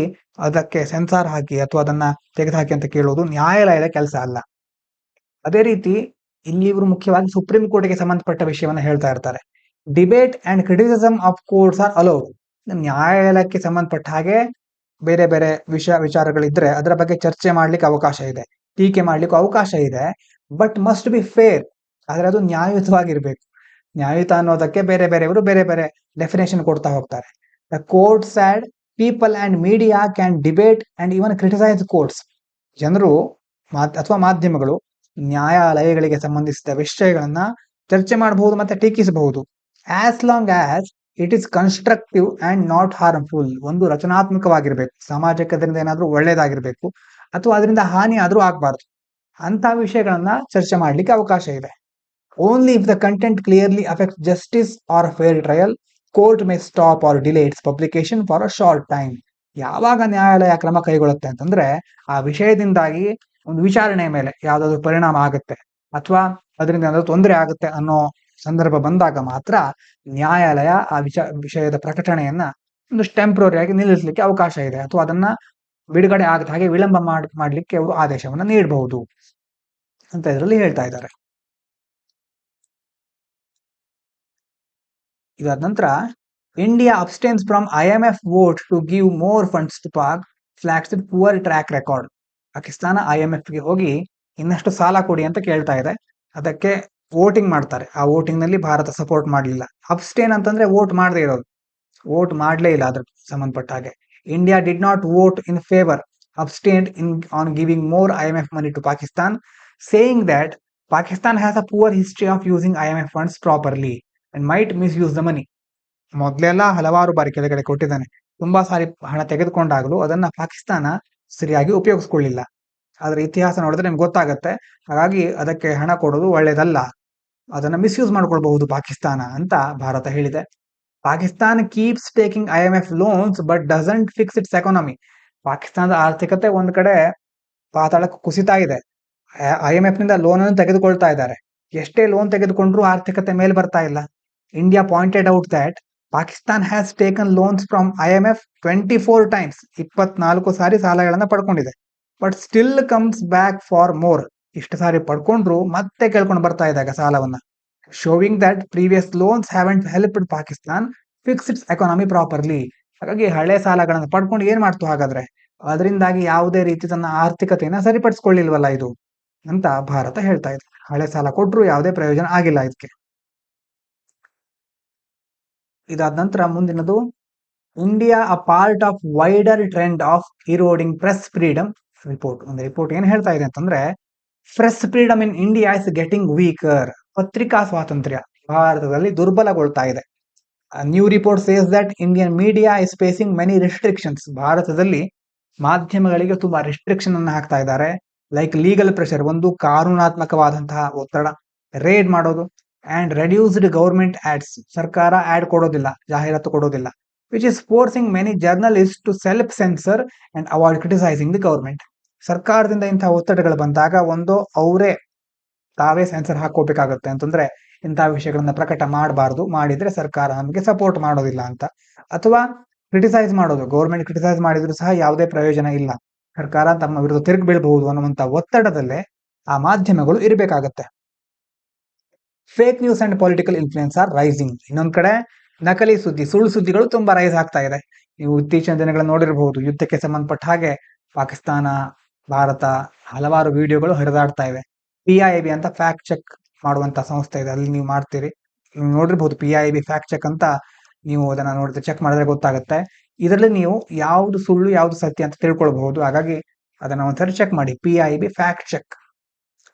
ಅದಕ್ಕೆ ಸೆನ್ಸಾರ್ ಹಾಕಿ ಅಥವಾ ಅದನ್ನ ತೆಗೆದುಹಾಕಿ ಅಂತ ಕೇಳೋದು ನ್ಯಾಯಾಲಯದ ಕೆಲಸ ಅಲ್ಲ. ಅದೇ ರೀತಿ ಇಲ್ಲಿ ಇವರು ಮುಖ್ಯವಾಗಿ ಸುಪ್ರೀಂ ಕೋರ್ಟ್ಗೆ ಸಂಬಂಧಪಟ್ಟ ವಿಷಯವನ್ನ ಹೇಳ್ತಾ ಇರ್ತಾರೆ. Debate and criticism of courts are allowed. ನ್ಯಾಯಾಲಯಕ್ಕೆ ಸಂಬಂಧಪಟ್ಟ ಹಾಗೆ ಬೇರೆ ಬೇರೆ ವಿಚಾರಗಳಿದ್ರೆ ಅದರ ಬಗ್ಗೆ ಚರ್ಚೆ ಮಾಡ್ಲಿಕ್ಕೆ ಅವಕಾಶ ಇದೆ, ಟೀಕೆ ಮಾಡ್ಲಿಕ್ಕೆ ಅವಕಾಶ ಇದೆ. But must be fair. ಆದ್ರೆ ಅದು ನ್ಯಾಯಯುತವಾಗಿರ್ಬೇಕು. ನ್ಯಾಯಯುತ ಅನ್ನೋದಕ್ಕೆ ಬೇರೆ ಬೇರೆಯವರು ಬೇರೆ ಬೇರೆ ಡೆಫಿನೇಷನ್ ಕೊಡ್ತಾ ಹೋಗ್ತಾರೆ. The court said people and media can debate and even criticise courts. ಜನರು ಅಥವಾ ಮಾಧ್ಯಮಗಳು ನ್ಯಾಯಾಲಯಗಳಿಗೆ ಸಂಬಂಧಿಸಿದ ವಿಷಯಗಳನ್ನ ಚರ್ಚೆ ಮಾಡಬಹುದು ಮತ್ತೆ ಟೀಕಿಸಬಹುದು, as long as it is constructive and not harmful. ಒಂದು ರಚನಾತ್ಮಕವಾಗಿರ್ಬೇಕು, ಸಮಾಜಕ್ಕೆ ಅದರಿಂದ ಏನಾದ್ರೂ ಒಳ್ಳೇದಾಗಿರ್ಬೇಕು ಅಥವಾ ಅದರಿಂದ ಹಾನಿ ಆದ್ರೂ ಆಗ್ಬಾರ್ದು, ಅಂತ ವಿಷಯಗಳನ್ನ ಚರ್ಚೆ ಮಾಡ್ಲಿಕ್ಕೆ ಅವಕಾಶ ಇದೆ. Only if the content clearly affect justice or fair trial, court may stop or delay its publication for a short time. ಯಾವಾಗ ನ್ಯಾಯಾಲಯ ಕ್ರಮ ಕೈಗೊಳ್ಳುತ್ತೆ ಅಂತಂದ್ರೆ ಆ ವಿಷಯದಿಂದಾಗಿ ಒಂದು ವಿಚಾರಣೆಯ ಮೇಲೆ ಯಾವ್ದಾದ್ರು ಪರಿಣಾಮ ಆಗುತ್ತೆ ಅಥವಾ ಅದರಿಂದ ಏನಾದ್ರು ತೊಂದರೆ ಆಗುತ್ತೆ ಅನ್ನೋ ಸಂದರ್ಭ ಬಂದಾಗ ಮಾತ್ರ ನ್ಯಾಯಾಲಯ ಆ ವಿಷಯದ ಪ್ರಕಟಣೆಯನ್ನ ಒಂದು ಟೆಂಪ್ರರಿ ಆಗಿ ನಿಲ್ಲಿಸಲಿಕ್ಕೆ ಅವಕಾಶ ಇದೆ ಅಥವಾ ಅದನ್ನ ಬಿಡುಗಡೆ ಆಗದ ಹಾಗೆ ವಿಳಂಬ ಮಾಡ್ಲಿಕ್ಕೆ ಅವರು ಆದೇಶವನ್ನ ನೀಡಬಹುದು ಅಂತ ಇದರಲ್ಲಿ ಹೇಳ್ತಾ ಇದ್ದಾರೆ. ಇದಾದ ನಂತರ India abstains from IMF vote to give more funds to Pak, flags it poor track record. Pakistan IMF ಗೆ ಹೋಗಿ ಇನ್ನಷ್ಟು ಸಾಲ ಕೊಡಿ ಅಂತ ಕೇಳ್ತಾ ಇದೆ. ಅದಕ್ಕೆ ವೋಟಿಂಗ್ ಮಾಡ್ತಾರೆ. ಆ ವೋಟಿಂಗ್ ನಲ್ಲಿ ಭಾರತ ಸಪೋರ್ಟ್ ಮಾಡಲಿಲ್ಲ. ಅಬ್ಸ್ಟೇನ್ ಅಂತಂದ್ರೆ ವೋಟ್ ಮಾಡದೇ ಇರೋದು, ವೋಟ್ ಮಾಡಲೇ ಇಲ್ಲ ಅದ್ರ ಸಂಬಂಧಪಟ್ಟ ಹಾಗೆ. India did not vote in favour, abstained on giving more IMF money to Pakistan, saying that Pakistan has a poor history of using IMF funds properly and might misuse the money. ಮೊದಲೆಲ್ಲ ಹಲವಾರು ಬಾರಿ ಕೆಳಗಡೆ ಕೊಟ್ಟಿದ್ದಾನೆ, ತುಂಬಾ ಸಾರಿ ಹಣ ತೆಗೆದುಕೊಂಡಾಗಲೂ ಅದನ್ನ ಪಾಕಿಸ್ತಾನ ಸರಿಯಾಗಿ ಉಪಯೋಗಿಸ್ಕೊಳ್ಳಿಲ್ಲ. ಅದರ ಇತಿಹಾಸ ನೋಡಿದ್ರೆ ನಿಮ್ಗೆ ಗೊತ್ತಾಗತ್ತೆ. ಹಾಗಾಗಿ ಅದಕ್ಕೆ ಹಣ ಕೊಡೋದು ಒಳ್ಳೇದಲ್ಲ, ಅದನ್ನ ಮಿಸ್ಯೂಸ್ ಮಾಡ್ಕೊಳ್ಬಹುದು ಪಾಕಿಸ್ತಾನ ಅಂತ ಭಾರತ ಹೇಳಿದೆ. Pakistan keeps taking IMF loans but doesn't fix its economy. ಪಾಕಿಸ್ತಾನದ ಆರ್ಥಿಕತೆ ಒಂದ್ ಕಡೆ ಪಾತಾಳಕ್ಕೆ ಕುಸಿತಾ ಇದೆ. IMF ನಿಂದ ಲೋನ್ ಅನ್ನು ತೆಗೆದುಕೊಳ್ತಾ ಇದ್ದಾರೆ, ಎಷ್ಟೇ ಲೋನ್ ತೆಗೆದುಕೊಂಡ್ರೂ ಆರ್ಥಿಕತೆ ಮೇಲೆ ಬರ್ತಾ ಇಲ್ಲ. India pointed out that Pakistan has taken loans from IMF 24 times, 24 ಸಾರಿ ಸಾಲಗಳನ್ನ ಪಡ್ಕೊಂಡಿದೆ. But still comes back for more. ಇಷ್ಟು ಸಾರಿ ಪಡ್ಕೊಂಡ್ರು ಮತ್ತೆ ಕೇಳ್ಕೊಂಡು ಬರ್ತಾ ಇದ್ದಾಗ ಸಾಲವನ್ನ, showing that previous loans haven't helped Pakistan fix its economy properly. ಹಾಗಾಗಿ ಹಳೆ ಸಾಲಗಳನ್ನು ಪಡ್ಕೊಂಡು ಏನ್ ಮಾಡ್ತು ಹಾಗಾದ್ರೆ, ಅದರಿಂದಾಗಿ ಯಾವುದೇ ರೀತಿ ತನ್ನ ಆರ್ಥಿಕತೆಯನ್ನ ಸರಿಪಡಿಸ್ಕೊಳ್ಳಿಲ್ವಲ್ಲ ಇದು ಅಂತ ಭಾರತ ಹೇಳ್ತಾ ಇದೆ. ಹಳೆ ಸಾಲ ಕೊಟ್ರು ಯಾವುದೇ ಪ್ರಯೋಜನ ಆಗಿಲ್ಲ ಇದಕ್ಕೆ. ಇದಾದ ನಂತರ ಮುಂದಿನದು, India a part of wider trend of eroding press freedom report. ಒಂದು ರಿಪೋರ್ಟ್ ಏನ್ ಹೇಳ್ತಾ ಇದೆ ಅಂತಂದ್ರೆ, press freedom in India is getting weaker. ಪತ್ರಿಕಾ ಸ್ವಾತಂತ್ರ್ಯ ಭಾರತದಲ್ಲಿ ದುರ್ಬಲಗೊಳ್ತಾ ಇದೆ. New report says that Indian media is facing many restrictions. ಭಾರತದಲ್ಲಿ ಮಾಧ್ಯಮಗಳಿಗೆ ತುಂಬಾ ರಿಸ್ಟ್ರಿಕ್ಷನ್ ಅನ್ನು ಹಾಕ್ತಾ ಇದ್ದಾರೆ. ಲೈಕ್ ಲೀಗಲ್ ಪ್ರೆಷರ್, ಒಂದು ಕಾನೂನಾತ್ಮಕವಾದಂತಹ ಒತ್ತಡ, ರೇಡ್ ಮಾಡೋದು, ಅಂಡ್ ರೆಡ್ಯೂಸ್ಡ್ ಗವರ್ಮೆಂಟ್ ಆಡ್ಸ್, ಸರ್ಕಾರ ಆಡ್ ಕೊಡೋದಿಲ್ಲ, ಜಾಹೀರಾತು ಕೊಡೋದಿಲ್ಲ, which is forcing many journalist to self censor and avoid criticising the government. ಸರ್ಕಾರದಿಂದ ಇಂತಹ ಒತ್ತಡಗಳು ಬಂದಾಗ ಒಂದು ಅವರೇ ತಾವೇ ಸೆನ್ಸರ್ ಹಾಕೋಬೇಕಾಗುತ್ತೆ, ಅಂತಂದ್ರೆ ಇಂತಹ ವಿಷಯಗಳನ್ನ ಪ್ರಕಟ ಮಾಡಬಾರ್ದು, ಮಾಡಿದ್ರೆ ಸರ್ಕಾರ ನಮಗೆ ಸಪೋರ್ಟ್ ಮಾಡೋದಿಲ್ಲ ಅಂತ. ಅಥವಾ ಕ್ರಿಟಿಸೈಸ್ ಮಾಡೋದು, ಗೌರ್ಮೆಂಟ್ ಕ್ರಿಟಿಸೈಸ್ ಮಾಡಿದ್ರು ಸಹ ಯಾವುದೇ ಪ್ರಯೋಜನ ಇಲ್ಲ, ಸರ್ಕಾರ ತಮ್ಮ ವಿರುದ್ಧ ತಿರುಗಿ ಬೀಳಬಹುದು ಅನ್ನುವಂತ ಒತ್ತಡದಲ್ಲೇ ಆ ಮಾಧ್ಯಮಗಳು ಇರಬೇಕಾಗತ್ತೆ. Fake news and political influence are rising. ಇನ್ನೊಂದ್ ಕಡೆ ನಕಲಿ ಸುದ್ದಿ, ಸುಳ್ಳು ಸುದ್ದಿಗಳು ತುಂಬಾ ರೈಸ್ ಆಗ್ತಾ ಇದೆ. ನೀವು ಇತ್ತೀಚಿನ ದಿನಗಳನ್ನು ನೋಡಿರಬಹುದು, ಯುದ್ಧಕ್ಕೆ ಸಂಬಂಧಪಟ್ಟ ಹಾಗೆ ಪಾಕಿಸ್ತಾನ, ಭಾರತ ಹಲವಾರು ವಿಡಿಯೋಗಳು ಹರಿದಾಡ್ತಾ ಇವೆ. PIB ಅಂತ ಫ್ಯಾಕ್ಟ್ ಚೆಕ್ ಮಾಡುವಂತ ಸಂಸ್ಥೆ ಇದೆ, ಅಲ್ಲಿ ನೀವು ಮಾಡ್ತೀರಿ, ನೀವು ನೋಡಿರ್ಬಹುದು PIB ಫ್ಯಾಕ್ಟ್ ಚೆಕ್ ಅಂತ. ನೀವು ಅದನ್ನ ನೋಡಿದ್ರೆ ಚೆಕ್ ಮಾಡಿದ್ರೆ ಗೊತ್ತಾಗುತ್ತೆ. ಇದರಲ್ಲಿ ನೀವು ಯಾವ್ದು ಸುಳ್ಳು ಯಾವ್ದು ಸತ್ಯ ಅಂತ ತಿಳ್ಕೊಳ್ಬಹುದು. ಹಾಗಾಗಿ ಅದನ್ನ ಒಂದ್ಸರಿ ಚೆಕ್ ಮಾಡಿ, PIB ಫ್ಯಾಕ್ಟ್ ಚೆಕ್.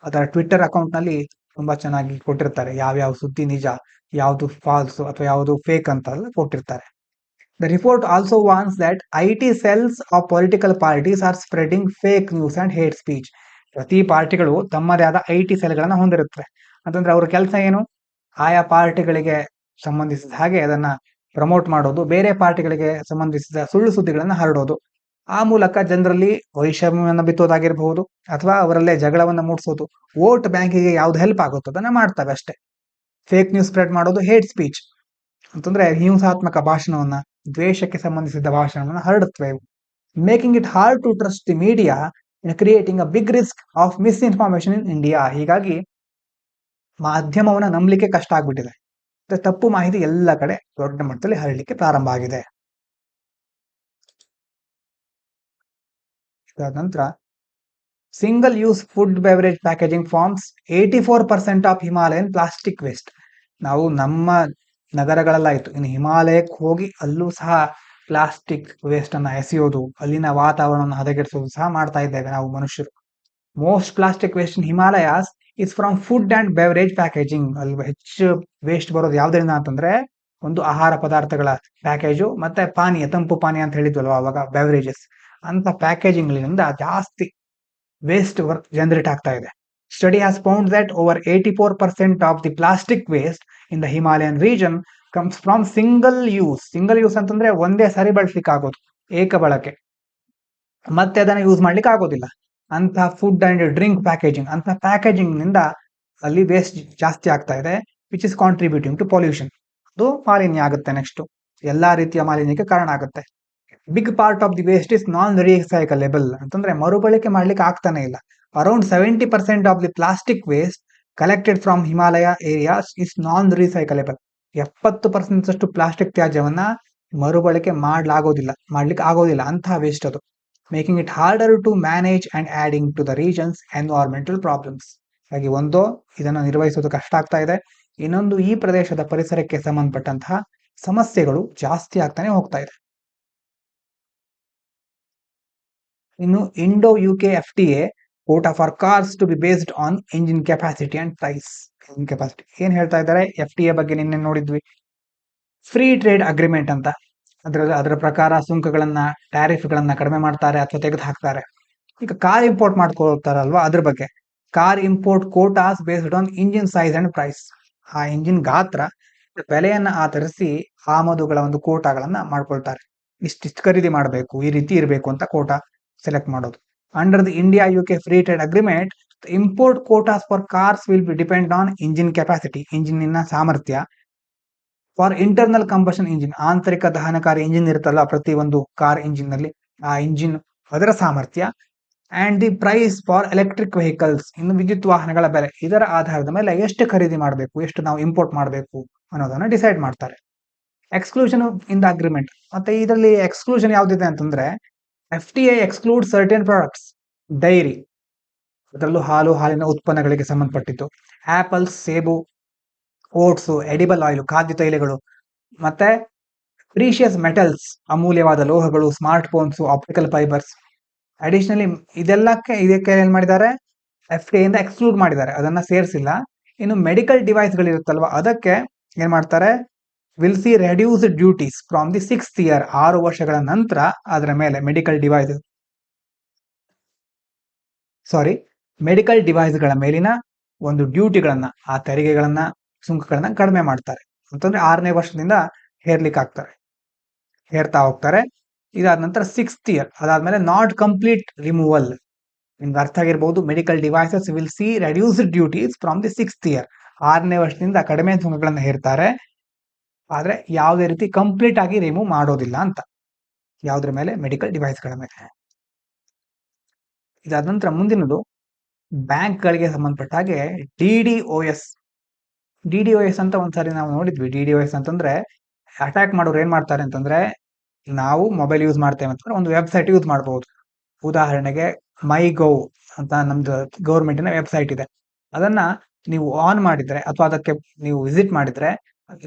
ಅದರ ಟ್ವಿಟರ್ ಅಕೌಂಟ್ ನಲ್ಲಿ ತುಂಬಾ ಚೆನ್ನಾಗಿ ಕೊಟ್ಟಿರ್ತಾರೆ, ಯಾವ್ಯಾವ ಸುದ್ದಿ ನಿಜ, ಯಾವ್ದು ಫಾಲ್ಸ್ ಅಥವಾ ಯಾವ್ದು ಫೇಕ್ ಅಂತ ಕೊಟ್ಟಿರ್ತಾರೆ. The report also warns that IT cells of political parties are spreading fake news and hate speech. ಪ್ರತಿ ಪಾರ್ಟಿಗಳು ತಮ್ಮದೇ ಆದ IT ಸೆಲ್ಗಳನ್ನ ಹೊಂದಿರುತ್ತವೆ. ಅಂತಂದ್ರೆ ಅವ್ರ ಕೆಲಸ ಏನು, ಆಯಾ ಪಾರ್ಟಿಗಳಿಗೆ ಸಂಬಂಧಿಸಿದ ಹಾಗೆ ಅದನ್ನ ಪ್ರಮೋಟ್ ಮಾಡೋದು, ಬೇರೆ ಪಾರ್ಟಿಗಳಿಗೆ ಸಂಬಂಧಿಸಿದ ಸುಳ್ಳು ಸುದ್ದಿಗಳನ್ನ ಹರಡೋದು. ಆ ಮೂಲಕ ಜನರಲ್ಲಿ ವೈಷಮ್ಯವನ್ನು ಬಿತ್ತೋದಾಗಿರ್ಬಹುದು ಅಥವಾ ಅವರಲ್ಲೇ ಜಗಳವನ್ನ ಮೂಡಿಸೋದು, ವೋಟ್ ಬ್ಯಾಂಕಿಗೆ ಯಾವ್ದು ಹೆಲ್ಪ್ ಆಗುತ್ತೋ ಅದನ್ನ ಮಾಡ್ತವೆ ಅಷ್ಟೇ. ಫೇಕ್ ನ್ಯೂಸ್ ಸ್ಪ್ರೆಡ್ ಮಾಡೋದು, ಹೇಟ್ ಸ್ಪೀಚ್ ಅಂತಂದ್ರೆ ಹಿಂಸಾತ್ಮಕ ಭಾಷಣವನ್ನ, ದ್ವೇಷಕ್ಕೆ ಸಂಬಂಧಿಸಿದ ಭಾಷಣವನ್ನ ಹರಡುತ್ತವೆ. Making it hard to trust the media in creating a big risk of misinformation in India. ಹೀಗಾಗಿ ಮಾಧ್ಯಮವನ್ನ ನಂಬಲಿಕ್ಕೆ ಕಷ್ಟ ಆಗ್ಬಿಟ್ಟಿದೆ. ತಪ್ಪು ಮಾಹಿತಿ ಎಲ್ಲ ಕಡೆ ದೊಡ್ಡ ಮಟ್ಟದಲ್ಲಿ ಹರಡಲಿಕ್ಕೆ ಪ್ರಾರಂಭ ಆಗಿದೆ. ಇದಾದ ನಂತರ, single use food beverage packaging forms 84% of Himalayan plastic waste. ನಾವು ನಮ್ಮ ನಗರಗಳಲ್ಲಾಯ್ತು, ಇನ್ನು ಹಿಮಾಲಯಕ್ಕೆ ಹೋಗಿ ಅಲ್ಲೂ ಸಹ ಪ್ಲಾಸ್ಟಿಕ್ ವೇಸ್ಟ್ ಅನ್ನ ಎಸೆಯೋದು, ಅಲ್ಲಿನ ವಾತಾವರಣವನ್ನು ಹದಗೆಡಿಸೋದು ಸಹ ಮಾಡ್ತಾ ಇದ್ದೇವೆ ನಾವು ಮನುಷ್ಯರು. Most plastic waste in Himalayas is from food and beverage packaging. ಅಲ್ಲಿ ಹೆಚ್ಚು ವೇಸ್ಟ್ ಬರೋದು ಯಾವ್ದ್ರಿಂದ ಅಂತಂದ್ರೆ ಒಂದು ಆಹಾರ ಪದಾರ್ಥಗಳ ಪ್ಯಾಕೇಜು ಮತ್ತೆ ಪಾನೀಯ, ತಂಪು ಪಾನೀಯ ಅಂತ ಹೇಳಿದ್ವಲ್ವ ಅವಾಗ, ಬೆವರೇಜಸ್ ಅಂತ ಪ್ಯಾಕೇಜಿಂಗ್ ಜಾಸ್ತಿ ವೇಸ್ಟ್ ವರ್ಕ್ ಜನರೇಟ್ ಆಗ್ತಾ ಇದೆ. Study has found that over 84% of the plastic waste in the Himalayan region comes from single use. Single use ಅಂತಂದ್ರೆ ಒಂದೇ ಸಾರಿ ಬಳಸ್ಲಿಕ್ಕೆ ಆಗೋದು, ಏಕ ಬಳಕೆ, ಮತ್ತೆ ಅದನ್ನ ಯೂಸ್ ಮಾಡ್ಲಿಕ್ಕೆ ಆಗೋದಿಲ್ಲ ಅಂತ ಫುಡ್ ಅಂಡ್ ಡ್ರಿಂಕ್ ಪ್ಯಾಕೇಜಿಂಗ್, ಅಂತ ಪ್ಯಾಕೇಜಿಂಗ್ ನಿಂದ ಅಲ್ಲಿ ವೇಸ್ಟ್ ಜಾಸ್ತಿ ಆಗ್ತಾ ಇದೆ, which is contributing to pollution. ಅದು ಮಾಲಿನ್ಯ ಆಗುತ್ತೆ. ನೆಕ್ಸ್ಟ್ ಎಲ್ಲಾ ರೀತಿಯ ಮಾಲಿನ್ಯಕ್ಕೆ ಕಾರಣ ಆಗುತ್ತೆ. Big part of the waste is non recyclable ಅಂತಂದ್ರೆ ಮರುಬಳಕೆ ಮಾಡ್ಲಿಕ್ಕೆ ಆಗ್ತಾನೆ ಇಲ್ಲ. Around 70% of the plastic waste collected from Himalaya areas is non recyclable. 70% ಅಷ್ಟು ಪ್ಲಾಸ್ಟಿಕ್ ತ್ಯಾಜ್ಯವನ್ನ ಮರುಬಳಕೆ ಮಾಡ್ಲಿಕ್ಕೆ ಆಗೋದಿಲ್ಲ ಅಂತಹ ವೇಸ್ಟ್ ಅದು, making it harder to manage and adding to the region's environmental problems. ಹಾಗೆ ಒಂದು ಇದನ್ನು ನಿರ್ವಹಿಸೋದು ಕಷ್ಟ ಆಗ್ತಾ ಇದೆ, ಇನ್ನೊಂದು ಈ ಪ್ರದೇಶದ ಪರಿಸರಕ್ಕೆ ಸಂಬಂಧಪಟ್ಟಂತಹ ಸಮಸ್ಯೆಗಳು ಜಾಸ್ತಿ ಆಗ್ತಾನೆ ಹೋಗ್ತಾ ಇದೆ. ಇನ್ನು Indo UK FTA quota for cars to be based on engine capacity and price. Engine capacity ಏನ್ ಹೇಳ್ತಾ ಇದ್ದಾರೆ, FTA ಬಗ್ಗೆ ನಿನ್ನೆ ನೋಡಿದ್ವಿ, ಫ್ರೀ ಟ್ರೇಡ್ ಅಗ್ರಿಮೆಂಟ್ ಅಂತ. ಅದರ ಪ್ರಕಾರ ಸುಂಕಗಳನ್ನ, ಟ್ಯಾರಿಫ್ಗಳನ್ನ ಕಡಿಮೆ ಮಾಡ್ತಾರೆ ಅಥವಾ ತೆಗೆದು ಹಾಕ್ತಾರೆ. ಈಗ ಕಾರ್ ಇಂಪೋರ್ಟ್ ಮಾಡ್ಕೊಳ್ತಾರಲ್ವಾ, ಅದ್ರ ಬಗ್ಗೆ car import quotas based on engine size and price. ಆ ಇಂಜಿನ್ ಗಾತ್ರ, ಬೆಲೆಯನ್ನ ಆಧರಿಸಿ ಆಮದುಗಳ ಒಂದು ಕೋಟಾಗಳನ್ನ ಮಾಡ್ಕೊಳ್ತಾರೆ. ಇಷ್ಟಿಷ್ಟು ಖರೀದಿ ಮಾಡಬೇಕು, ಈ ರೀತಿ ಇರಬೇಕು ಅಂತ ಕೋಟಾ ಸೆಲೆಕ್ಟ್ ಮಾಡೋದು. Under the India UK free trade agreement, import quotas for cars will be depend on engine capacity, ಇಂಜಿನ್ನ ಸಾಮರ್ಥ್ಯ. ಫಾರ್ ಇಂಟರ್ನಲ್ ಕಂಬಷನ್ ಇಂಜಿನ್, ಆಂತರಿಕ ದಹನಕಾರಿ ಇಂಜಿನ್ ಇರುತ್ತಲ್ಲ ಪ್ರತಿ ಒಂದು ಕಾರ್ ಇಂಜಿನ್ ನಲ್ಲಿ, ಆ ಇಂಜಿನ್ ಅದರ ಸಾಮರ್ಥ್ಯ. And the price for electric vehicles, ಇನ್ನು ವಿದ್ಯುತ್ ವಾಹನಗಳ ಬೆಲೆ, ಇದರ ಆಧಾರದ ಮೇಲೆ ಎಷ್ಟು ಖರೀದಿ ಮಾಡಬೇಕು, ಎಷ್ಟು ನಾವು ಇಂಪೋರ್ಟ್ ಮಾಡಬೇಕು ಅನ್ನೋದನ್ನ ಡಿಸೈಡ್ ಮಾಡ್ತಾರೆ. ಎಕ್ಸ್ಕ್ಲೂಷನ್ ಇನ್ ದ ಅಗ್ರಿಮೆಂಟ್, ಮತ್ತೆ ಇದರಲ್ಲಿ ಎಕ್ಸ್ಕ್ಲೂಷನ್ ಯಾವ್ದಿದೆ ಅಂತಂದ್ರೆ, FTA exclude certain products, dairy, ಅದರಲ್ಲೂ ಹಾಲಿನ ಉತ್ಪನ್ನಗಳಿಗೆ ಸಂಬಂಧಪಟ್ಟಿದ್ದು, ಆಪಲ್ಸ್, ಸೇಬು, ಓಟ್ಸ್, ಎಡಿಬಲ್ ಆಯಿಲ್, ಖಾದ್ಯ ತೈಲಗಳು, ಮತ್ತೆ ಪ್ರೀಶಿಯಸ್ ಮೆಟಲ್ಸ್, ಅಮೂಲ್ಯವಾದ ಲೋಹಗಳು, smart phones, optical fibres. Additionally ಇದಕ್ಕೆ ಏನ್ ಮಾಡಿದ್ದಾರೆ, FTA ಇಂದ ಎಕ್ಸ್ಕ್ಲೂಡ್ ಮಾಡಿದ್ದಾರೆ, ಅದನ್ನ ಸೇರಿಸಿಲ್ಲ. ಇನ್ನು ಮೆಡಿಕಲ್ ಡಿವೈಸ್ಗಳಿರುತ್ತಲ್ವಾ, ಅದಕ್ಕೆ ಏನ್ ಮಾಡ್ತಾರೆ, will see reduced duties from the 6th year, 6 ವರ್ಷಗಳ ನಂತರ ಅದರ ಮೇಲೆ ಮೆಡಿಕಲ್ ಡಿವೈಸ್ಗಳ ಮೇಲಿನ ಒಂದು ಡ್ಯೂಟಿಗಳನ್ನ, ಆ ತೆರಿಗೆಗಳನ್ನ, ಸುಂಕಗಳನ್ನ ಕಡಿಮೆ ಮಾಡ್ತಾರೆ. ಅಂತಂದ್ರೆ 6ನೇ ವರ್ಷದಿಂದ ಹೇರ್ತಾ ಹೋಗ್ತಾರೆ. ಇದಾದ ನಂತರ 6th year, ಅದಾದ್ಮೇಲೆ ನಾಟ್ ಕಂಪ್ಲೀಟ್ ರಿಮೂವಲ್. ನಿಮ್ಗೆ ಅರ್ಥ ಆಗಿರ್ಬಹುದು, medical devices will see reduced duties from the 6th year, 6ನೇ ವರ್ಷದಿಂದ ಕಡಿಮೆ ಸುಂಕಗಳನ್ನ ಹೇರ್ತಾರೆ, ಆದ್ರೆ ಯಾವುದೇ ರೀತಿ ಕಂಪ್ಲೀಟ್ ಆಗಿ ರಿಮೂವ್ ಮಾಡೋದಿಲ್ಲ ಅಂತ. ಯಾವುದ್ರ ಮೇಲೆ, ಮೆಡಿಕಲ್ ಡಿವೈಸ್ಗಳ ಮೇಲೆ. ಇದಾದ ನಂತರ ಮುಂದಿನದು ಬ್ಯಾಂಕ್ಗಳಿಗೆ ಸಂಬಂಧಪಟ್ಟ ಹಾಗೆ DDoS ಅಂತ ಒಂದ್ಸಾರಿ ನಾವು ನೋಡಿದ್ವಿ. DDoS ಅಂತಂದ್ರೆ ಅಟ್ಯಾಕ್ ಮಾಡೋರು ಏನ್ ಮಾಡ್ತಾರೆ ಅಂತಂದ್ರೆ, ನಾವು ಮೊಬೈಲ್ ಯೂಸ್ ಮಾಡ್ತೇವೆ ಅಂತಂದ್ರೆ ಒಂದು ವೆಬ್ಸೈಟ್ ಯೂಸ್ ಮಾಡಬಹುದು. ಉದಾಹರಣೆಗೆ MyGov ಅಂತ ನಮ್ದು ಗೌರ್ಮೆಂಟಿನ ವೆಬ್ಸೈಟ್ ಇದೆ, ಅದನ್ನ ನೀವು ಆನ್ ಮಾಡಿದ್ರೆ ಅಥವಾ ಅದಕ್ಕೆ ನೀವು ವಿಸಿಟ್ ಮಾಡಿದ್ರೆ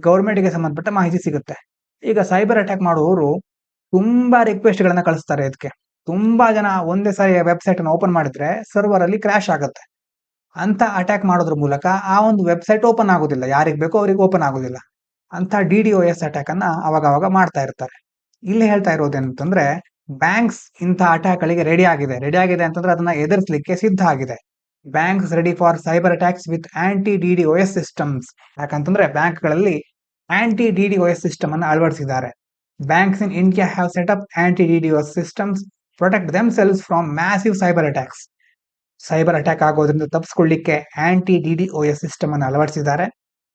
ಗೌರ್ಮೆಂಟ್ಗೆ ಸಂಬಂಧಪಟ್ಟ ಮಾಹಿತಿ ಸಿಗುತ್ತೆ. ಈಗ ಸೈಬರ್ ಅಟ್ಯಾಕ್ ಮಾಡುವವರು ತುಂಬಾ ರಿಕ್ವೆಸ್ಟ್ ಗಳನ್ನ ಕಳಿಸ್ತಾರೆ. ಇದಕ್ಕೆ ತುಂಬಾ ಜನ ಒಂದೇ ಸಾರಿ ವೆಬ್ಸೈಟ್ ಅನ್ನು ಓಪನ್ ಮಾಡಿದ್ರೆ ಸರ್ವರ್ ಅಲ್ಲಿ ಕ್ರಾಶ್ ಆಗುತ್ತೆ. ಅಂತ ಅಟ್ಯಾಕ್ ಮಾಡೋದ್ರ ಮೂಲಕ ಆ ಒಂದು ವೆಬ್ಸೈಟ್ ಓಪನ್ ಆಗೋದಿಲ್ಲ, ಯಾರಿಗೆ ಬೇಕೋ ಅವ್ರಿಗೆ ಓಪನ್ ಆಗೋದಿಲ್ಲ. ಅಂತ DDoS ಅಟ್ಯಾಕ್ ಅನ್ನ ಅವಾಗ ಮಾಡ್ತಾ ಇರ್ತಾರೆ. ಇಲ್ಲಿ ಹೇಳ್ತಾ ಇರೋದೇನಂತಂದ್ರೆ, ಬ್ಯಾಂಕ್ಸ್ ಇಂಥ ಅಟ್ಯಾಕ್ ಗಳಿಗೆ ರೆಡಿ ಆಗಿದೆ ಅಂತಂದ್ರೆ ಅದನ್ನ ಎದುರಿಸಲಿಕ್ಕೆ ಸಿದ್ಧ ಆಗಿದೆ. Banks ready for cyber attacks with anti DDoS systems. ಯಾಕಂತಂದ್ರೆ ಬ್ಯಾಂಕ್ಗಳಲ್ಲಿ ಆಂಟಿ DDoS ಸಿಸ್ಟಮ್ ಅನ್ನು ಅಳವಡಿಸಿದ್ದಾರೆ. Banks in India have set up anti DDoS systems protect themselves from massive cyber attacks. Cyber attack ಆಗೋದ್ರಿಂದ ತಪ್ಪಿಸ್ಕೊಳ್ಳಿಕ್ಕೆ ಆಂಟಿ DDoS ಸಿಸ್ಟಮ್ ಅನ್ನು ಅಳವಡಿಸಿದ್ದಾರೆ.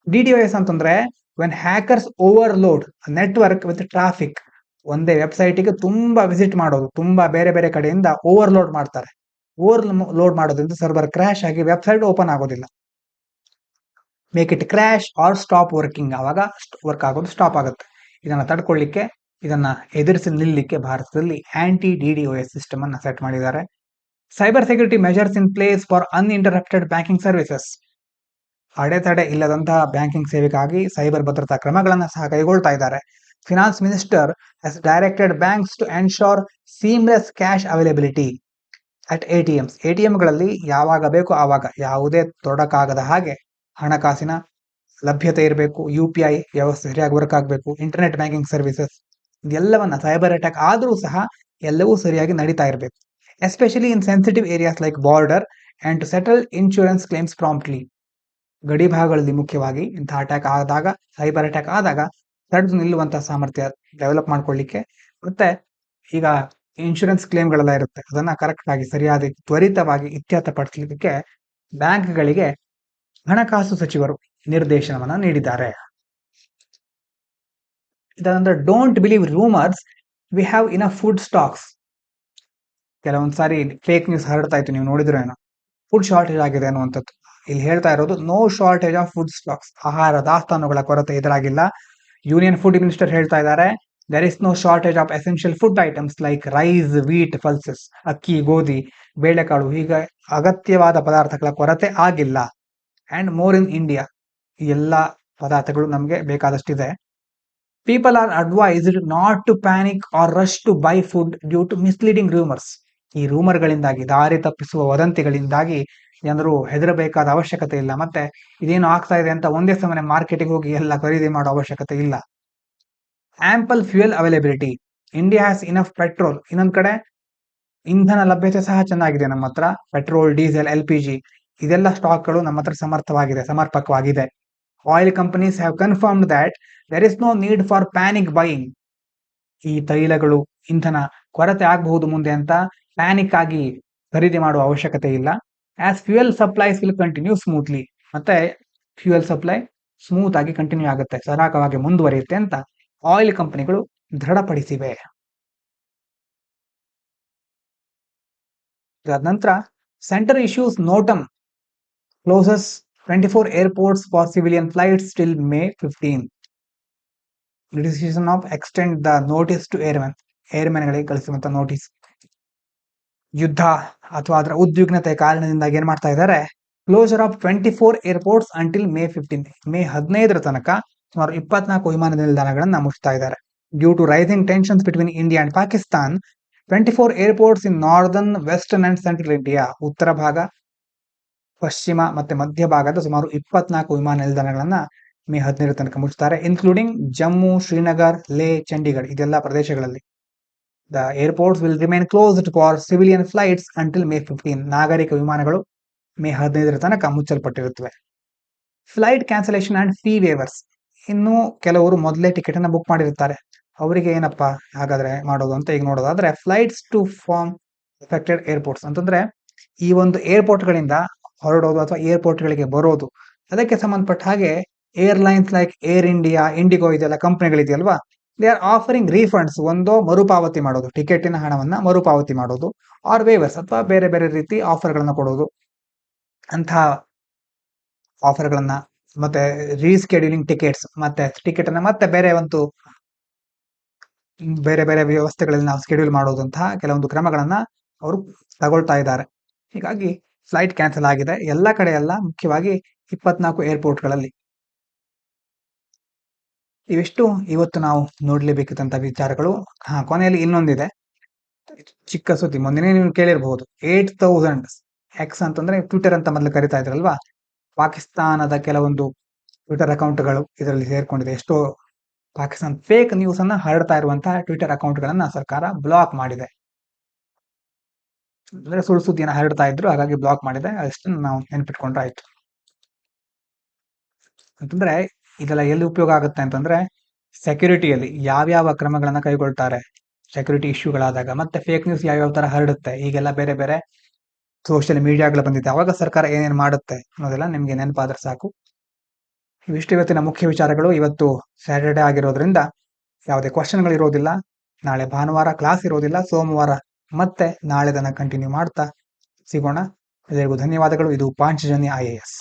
DDoS ಅಂತಂದ್ರೆ when hackers overload network with traffic. ಒಂದೇ ವೆಬ್ಸೈಟ್ಗೆ ತುಂಬಾ ವಿಸಿಟ್ ಮಾಡೋದು, ತುಂಬಾ ಬೇರೆ ಕಡೆಯಿಂದ ಓವರ್ಲೋಡ್ ಮಾಡ್ತಾರೆ. ಓವರ್ಲೋಡ್ ಮಾಡೋದ್ರಿಂದ ಸರ್ವರ್ ಕ್ರಾಶ್ ಆಗಿ ವೆಬ್ಸೈಟ್ ಓಪನ್ ಆಗೋದಿಲ್ಲ. Make it crash or stop working, ಆವಾಗ ವರ್ಕ್ ಆಗೋದು ಸ್ಟಾಪ್ ಆಗುತ್ತೆ. ಇದನ್ನ ತಡ್ಕೊಳ್ಳಿಕ್ಕೆ, ಇದನ್ನ ಎದುರಿಸಿ ನಿಲ್ಲಲಿಕ್ಕೆ ಭಾರತದಲ್ಲಿ ಆಂಟಿ DDoS ಸಿಸ್ಟಮ್ ಅನ್ನ ಸೆಟ್ ಮಾಡಿದ್ದಾರೆ. Cyber security measures in place for uninterrupted banking services. ಅಡೆತಡೆ ಇಲ್ಲದಂತಹ ಬ್ಯಾಂಕಿಂಗ್ ಸೇವೆಗಾಗಿ ಸೈಬರ್ ಭದ್ರತಾ ಕ್ರಮಗಳನ್ನ ಸಹ ಕೈಗೊಳ್ತಾ ಇದ್ದಾರೆ. Finance Minister has directed banks to ensure seamless cash availability at ATMs. ATMಗಳಲ್ಲಿ ಯಾವಾಗ ಬೇಕು ಆವಾಗ ಯಾವುದೇ ತೊಡಕಾಗದ ಹಾಗೆ ಹಣಕಾಸಿನ ಲಭ್ಯತೆ ಇರಬೇಕು. UPI ವ್ಯವಸ್ಥೆ ಸರಿಯಾಗಿ ವರ್ಕ್ ಆಗಬೇಕು. ಇಂಟರ್ನೆಟ್ ಬ್ಯಾಂಕಿಂಗ್ ಸರ್ವಿಸಸ್ ಇದೆಲ್ಲವನ್ನ ಸೈಬರ್ ಅಟ್ಯಾಕ್ ಆದರೂ ಸಹ ಎಲ್ಲವೂ ಸರಿಯಾಗಿ ನಡೀತಾ ಇರಬೇಕು. Especially in sensitive areas like border and to settle insurance claims promptly. ಗಡಿ ಭಾಗಗಳಲ್ಲಿ ಮುಖ್ಯವಾಗಿ ಇಂತಹ ಅಟ್ಯಾಕ್ ಆದಾಗ, ಸೈಬರ್ ಅಟ್ಯಾಕ್ ಆದಾಗ ತಡೆದು ನಿಲ್ಲುವಂತಹ ಸಾಮರ್ಥ್ಯ ಡೆವಲಪ್ ಮಾಡ್ಕೊಳ್ಳಿಕ್ಕೆ, ಮತ್ತೆ ಈಗ ಇನ್ಶೂರೆನ್ಸ್ ಕ್ಲೇಮ್ಗಳೆಲ್ಲ ಇರುತ್ತೆ ಅದನ್ನ ಕರೆಕ್ಟ್ ಆಗಿ ಸರಿಯಾದ ತ್ವರಿತವಾಗಿ ಇತ್ಯರ್ಥಪಡಿಸಲಿಕ್ಕೆ ಬ್ಯಾಂಕ್ಗಳಿಗೆ ಹಣಕಾಸು ಸಚಿವರು ನಿರ್ದೇಶನವನ್ನ ನೀಡಿದ್ದಾರೆ. ಇದಂದ್ರೆ don't believe rumours, we have enough food stocks. ಕೆಲವೊಂದ್ ಸಾರಿ ಫೇಕ್ ನ್ಯೂಸ್ ಹರಡ್ತಾ ಇತ್ತು, ನೀವು ನೋಡಿದ್ರು ಏನೋ, ಫುಡ್ ಶಾರ್ಟೇಜ್ ಆಗಿದೆ ಅನ್ನುವಂಥದ್ದು. ಇಲ್ಲಿ ಹೇಳ್ತಾ ಇರೋದು no shortage of food stocks, ಆಹಾರ ದಾಸ್ತಾನುಗಳ ಕೊರತೆ ಎದುರಾಗಿಲ್ಲ. ಯೂನಿಯನ್ ಫುಡ್ ಮಿನಿಸ್ಟರ್ ಹೇಳ್ತಾ ಇದ್ದಾರೆ there is no shortage of essential food items like rice, wheat, pulses, ಅಕ್ಕಿ, ಗೋಧಿ, ಬೇಳೆಕಾಳು, ಹೀಗೆ ಅಗತ್ಯವಾದ ಪದಾರ್ಥಗಳ ಕೊರತೆ ಆಗಿಲ್ಲ. ಅಂಡ್ ಮೋರ್ ಇನ್ ಇಂಡಿಯಾ, ಈ ಎಲ್ಲ ಪದಾರ್ಥಗಳು ನಮಗೆ ಬೇಕಾದಷ್ಟಿದೆ. People are advised not to panic or rush to buy food due to misleading rumours. ಈ ರೂಮರ್ಗಳಿಂದಾಗಿ, ದಾರಿ ತಪ್ಪಿಸುವ ವದಂತಿಗಳಿಂದಾಗಿ ಜನರು ಹೆದರಬೇಕಾದ ಅವಶ್ಯಕತೆ ಇಲ್ಲ. ಮತ್ತೆ ಇದೇನು ಆಗ್ತಾ ಇದೆ ಅಂತ ಒಂದೇ ಸಮನೆ ಮಾರ್ಕೆಟಿಗೆ ಹೋಗಿ ಎಲ್ಲ ಖರೀದಿ ಮಾಡೋ ಅವಶ್ಯಕತೆ ಇಲ್ಲ. Ample fuel availability, India has enough petrol. ಇನ್ನೊಂದ್ ಕಡೆ ಇಂಧನ ಲಭ್ಯತೆ ಸಹ ಚೆನ್ನಾಗಿದೆ ನಮ್ಮ ಹತ್ರ. ಪೆಟ್ರೋಲ್, ಡೀಸೆಲ್, LPG ಇದೆಲ್ಲ ಸ್ಟಾಕ್ಗಳು ನಮ್ಮ ಹತ್ರ ಸಮರ್ಪಕವಾಗಿದೆ. Oil companies have confirmed that there is no need for panic buying. ಈ ತೈಲಗಳು, ಇಂಧನ ಕೊರತೆ ಆಗಬಹುದು ಮುಂದೆ ಅಂತ ಪ್ಯಾನಿಕ್ ಆಗಿ ಖರೀದಿ ಮಾಡುವ ಅವಶ್ಯಕತೆ ಇಲ್ಲ. As fuel supplies will continue smoothly, ಮತ್ತೆ ಫ್ಯೂಯಲ್ ಸಪ್ಲೈ ಸ್ಮೂತ್ ಆಗಿ ಕಂಟಿನ್ಯೂ ಆಗುತ್ತೆ, ಸರಾಗವಾಗಿ ಮುಂದುವರಿಯುತ್ತೆ ಅಂತ ಆಯಿಲ್ ಕಂಪನಿಗಳು ದೃಢಪಡಿಸಿವೆ. ಇದಾದ ನಂತರ center issues NOTAM closes 24 airports for civilian flights till May 15. Decision of extend the notice to ಏರ್ಮೆನ್ಗಳಿಗೆ ಕಳಿಸುವಂತ ನೋಟಿಸ್. ಯುದ್ಧ ಅಥವಾ ಅದರ ಉದ್ವಿಗ್ನತೆ ಕಾರಣದಿಂದಾಗಿ ಏನ್ ಮಾಡ್ತಾ ಇದ್ದಾರೆ, closure of 24 airports until May 15. May 15ರ ತನಕ ಸುಮಾರು 24 ವಿಮಾನ ನಿಲ್ದಾಣಗಳನ್ನ ಮುಚ್ತಾ ಇದ್ದಾರೆ. Due to rising tensions between India and Pakistan, 24 airports in northern, western and central India, ಉತ್ತರ ಭಾಗ, ಪಶ್ಚಿಮ ಮತ್ತೆ ಮಧ್ಯ ಭಾಗದ ಸುಮಾರು 24 ವಿಮಾನ ನಿಲ್ದಾಣಗಳನ್ನ May 15ರ ತನಕ ಮುಚ್ತಾರೆ, ಇನ್ಕ್ಲೂಡಿಂಗ್ ಜಮ್ಮು, ಶ್ರೀನಗರ್, ಲೇ, ಚಂಡೀಗಢ ಇದೆಲ್ಲ ಪ್ರದೇಶಗಳಲ್ಲಿ. The airports will remain closed for civilian flights until May 15. ನಾಗರಿಕ ವಿಮಾನಗಳು May 15ರ ತನಕ ಮುಚ್ಚಲ್ಪಟ್ಟಿರುತ್ತವೆ. Flight cancellation and fee waivers, ಇನ್ನು ಕೆಲವರು ಮೊದಲೇ ಟಿಕೆಟ್ ಅನ್ನ ಬುಕ್ ಮಾಡಿರ್ತಾರೆ, ಅವರಿಗೆ ಏನಪ್ಪಾ ಹಾಗಾದ್ರೆ ಮಾಡೋದು ಅಂತ ಈಗ ನೋಡೋದಾದ್ರೆ, flights to from affected airports ಅಂತಂದ್ರೆ ಈ ಒಂದು ಏರ್ಪೋರ್ಟ್ಗಳಿಂದ ಹೊರಡೋದು ಅಥವಾ ಏರ್ಪೋರ್ಟ್ಗಳಿಗೆ ಬರೋದು, ಅದಕ್ಕೆ ಸಂಬಂಧಪಟ್ಟ ಹಾಗೆ airlines like air India, IndiGo ಇದೆಲ್ಲ ಕಂಪನಿಗಳಿದೆಯಲ್ವಾ, ದೇ ಆರ್ ಆಫರಿಂಗ್ ರೀಫಂಡ್ಸ್. ಒಂದೋ ಮರುಪಾವತಿ ಮಾಡೋದು, ಟಿಕೆಟಿನ ಹಣವನ್ನ ಮರುಪಾವತಿ ಮಾಡೋದು, ಆರ್ ವೇವರ್ಸ್ ಅಥವಾ ಬೇರೆ ಬೇರೆ ರೀತಿ ಆಫರ್ಗಳನ್ನ ಕೊಡೋದು. ಅಂತಹ ಆಫರ್ಗಳನ್ನ ಮತ್ತೆ ರೀಸ್ಕೆಡ್ಯೂಲಿಂಗ್ ಟಿಕೆಟ್ಸ್, ಮತ್ತೆ ಟಿಕೆಟ್ ಅನ್ನ ಮತ್ತೆ ಬೇರೆ ಬೇರೆ ವ್ಯವಸ್ಥೆಗಳಲ್ಲಿ ನಾವು ಸ್ಕೆಡ್ಯೂಲ್ ಮಾಡೋದಂತಹ ಕೆಲವೊಂದು ಕ್ರಮಗಳನ್ನ ಅವರು ತಗೊಳ್ತಾ ಇದ್ದಾರೆ. ಹೀಗಾಗಿ ಫ್ಲೈಟ್ ಕ್ಯಾನ್ಸಲ್ ಆಗಿದೆ ಎಲ್ಲ ಕಡೆ, ಎಲ್ಲ ಮುಖ್ಯವಾಗಿ 24 ಏರ್ಪೋರ್ಟ್ಗಳಲ್ಲಿ. ಇವೆಷ್ಟು ಇವತ್ತು ನಾವು ನೋಡ್ಲೇಬೇಕಿದ್ದಂತ ವಿಚಾರಗಳು. ಕೊನೆಯಲ್ಲಿ ಇನ್ನೊಂದಿದೆ ಚಿಕ್ಕ ಸುದ್ದಿ, ಮೊನ್ನೆ ನೀವು ಕೇಳಿರಬಹುದು. 8000 ಎಕ್ಸ್ ಅಂತಂದ್ರೆ ಟ್ವಿಟರ್ ಅಂತ ಮೊದಲು ಕರಿತಾ ಇದ್ರಲ್ವಾ, ಪಾಕಿಸ್ತಾನದ ಕೆಲವೊಂದು ಟ್ವಿಟರ್ ಅಕೌಂಟ್ಗಳು ಇದರಲ್ಲಿ ಸೇರ್ಕೊಂಡಿದೆ. ಎಷ್ಟೋ ಪಾಕಿಸ್ತಾನ ಫೇಕ್ ನ್ಯೂಸ್ ಅನ್ನ ಹರಡ್ತಾ ಇರುವಂತಹ ಟ್ವಿಟರ್ ಅಕೌಂಟ್ಗಳನ್ನ ಸರ್ಕಾರ ಬ್ಲಾಕ್ ಮಾಡಿದೆ. ಅಂದ್ರೆ ಸುಳ್ಳು ಸುದ್ದಿಯನ್ನು ಹರಡ್ತಾ ಇದ್ರು, ಹಾಗಾಗಿ ಬ್ಲಾಕ್ ಮಾಡಿದೆ. ಅಷ್ಟನ್ನು ನಾವು ನೆನ್ಪಿಟ್ಕೊಂಡ್ರೆ ಆಯ್ತು. ಅಂತಂದ್ರೆ ಇದೆಲ್ಲ ಎಲ್ಲಿ ಉಪಯೋಗ ಆಗುತ್ತೆ ಅಂತಂದ್ರೆ, ಸೆಕ್ಯೂರಿಟಿಯಲ್ಲಿ ಯಾವ್ಯಾವ ಕ್ರಮಗಳನ್ನ ಕೈಗೊಳ್ತಾರೆ, ಸೆಕ್ಯೂರಿಟಿ ಇಶ್ಯೂಗಳಾದಾಗ, ಮತ್ತೆ ಫೇಕ್ ನ್ಯೂಸ್ ಯಾವ್ಯಾವ ತರ ಹರಡುತ್ತೆ, ಈಗೆಲ್ಲ ಬೇರೆ ಬೇರೆ ಸೋಷಿಯಲ್ ಮೀಡಿಯಾಗಳು ಬಂದಿದೆ, ಅವಾಗ ಸರ್ಕಾರ ಏನೇನು ಮಾಡುತ್ತೆ ಅನ್ನೋದೆಲ್ಲ ನಿಮ್ಗೆ ನೆನಪಾದ್ರೆ ಸಾಕು. ಇವಿಷ್ಟು ಇವತ್ತಿನ ಮುಖ್ಯ ವಿಚಾರಗಳು. ಇವತ್ತು ಸ್ಯಾಟರ್ಡೆ ಆಗಿರೋದ್ರಿಂದ ಯಾವುದೇ ಕ್ವಶನ್ಗಳು ಇರೋದಿಲ್ಲ. ನಾಳೆ ಭಾನುವಾರ ಕ್ಲಾಸ್ ಇರೋದಿಲ್ಲ. ಸೋಮವಾರ ಮತ್ತೆ ನಾಳೆ ದನ ಕಂಟಿನ್ಯೂ ಮಾಡ್ತಾ ಸಿಗೋಣ. ಎಲ್ಲರಿಗೂ ಧನ್ಯವಾದಗಳು. ಇದು ಪಾಂಚಜನ್ಯ IAS.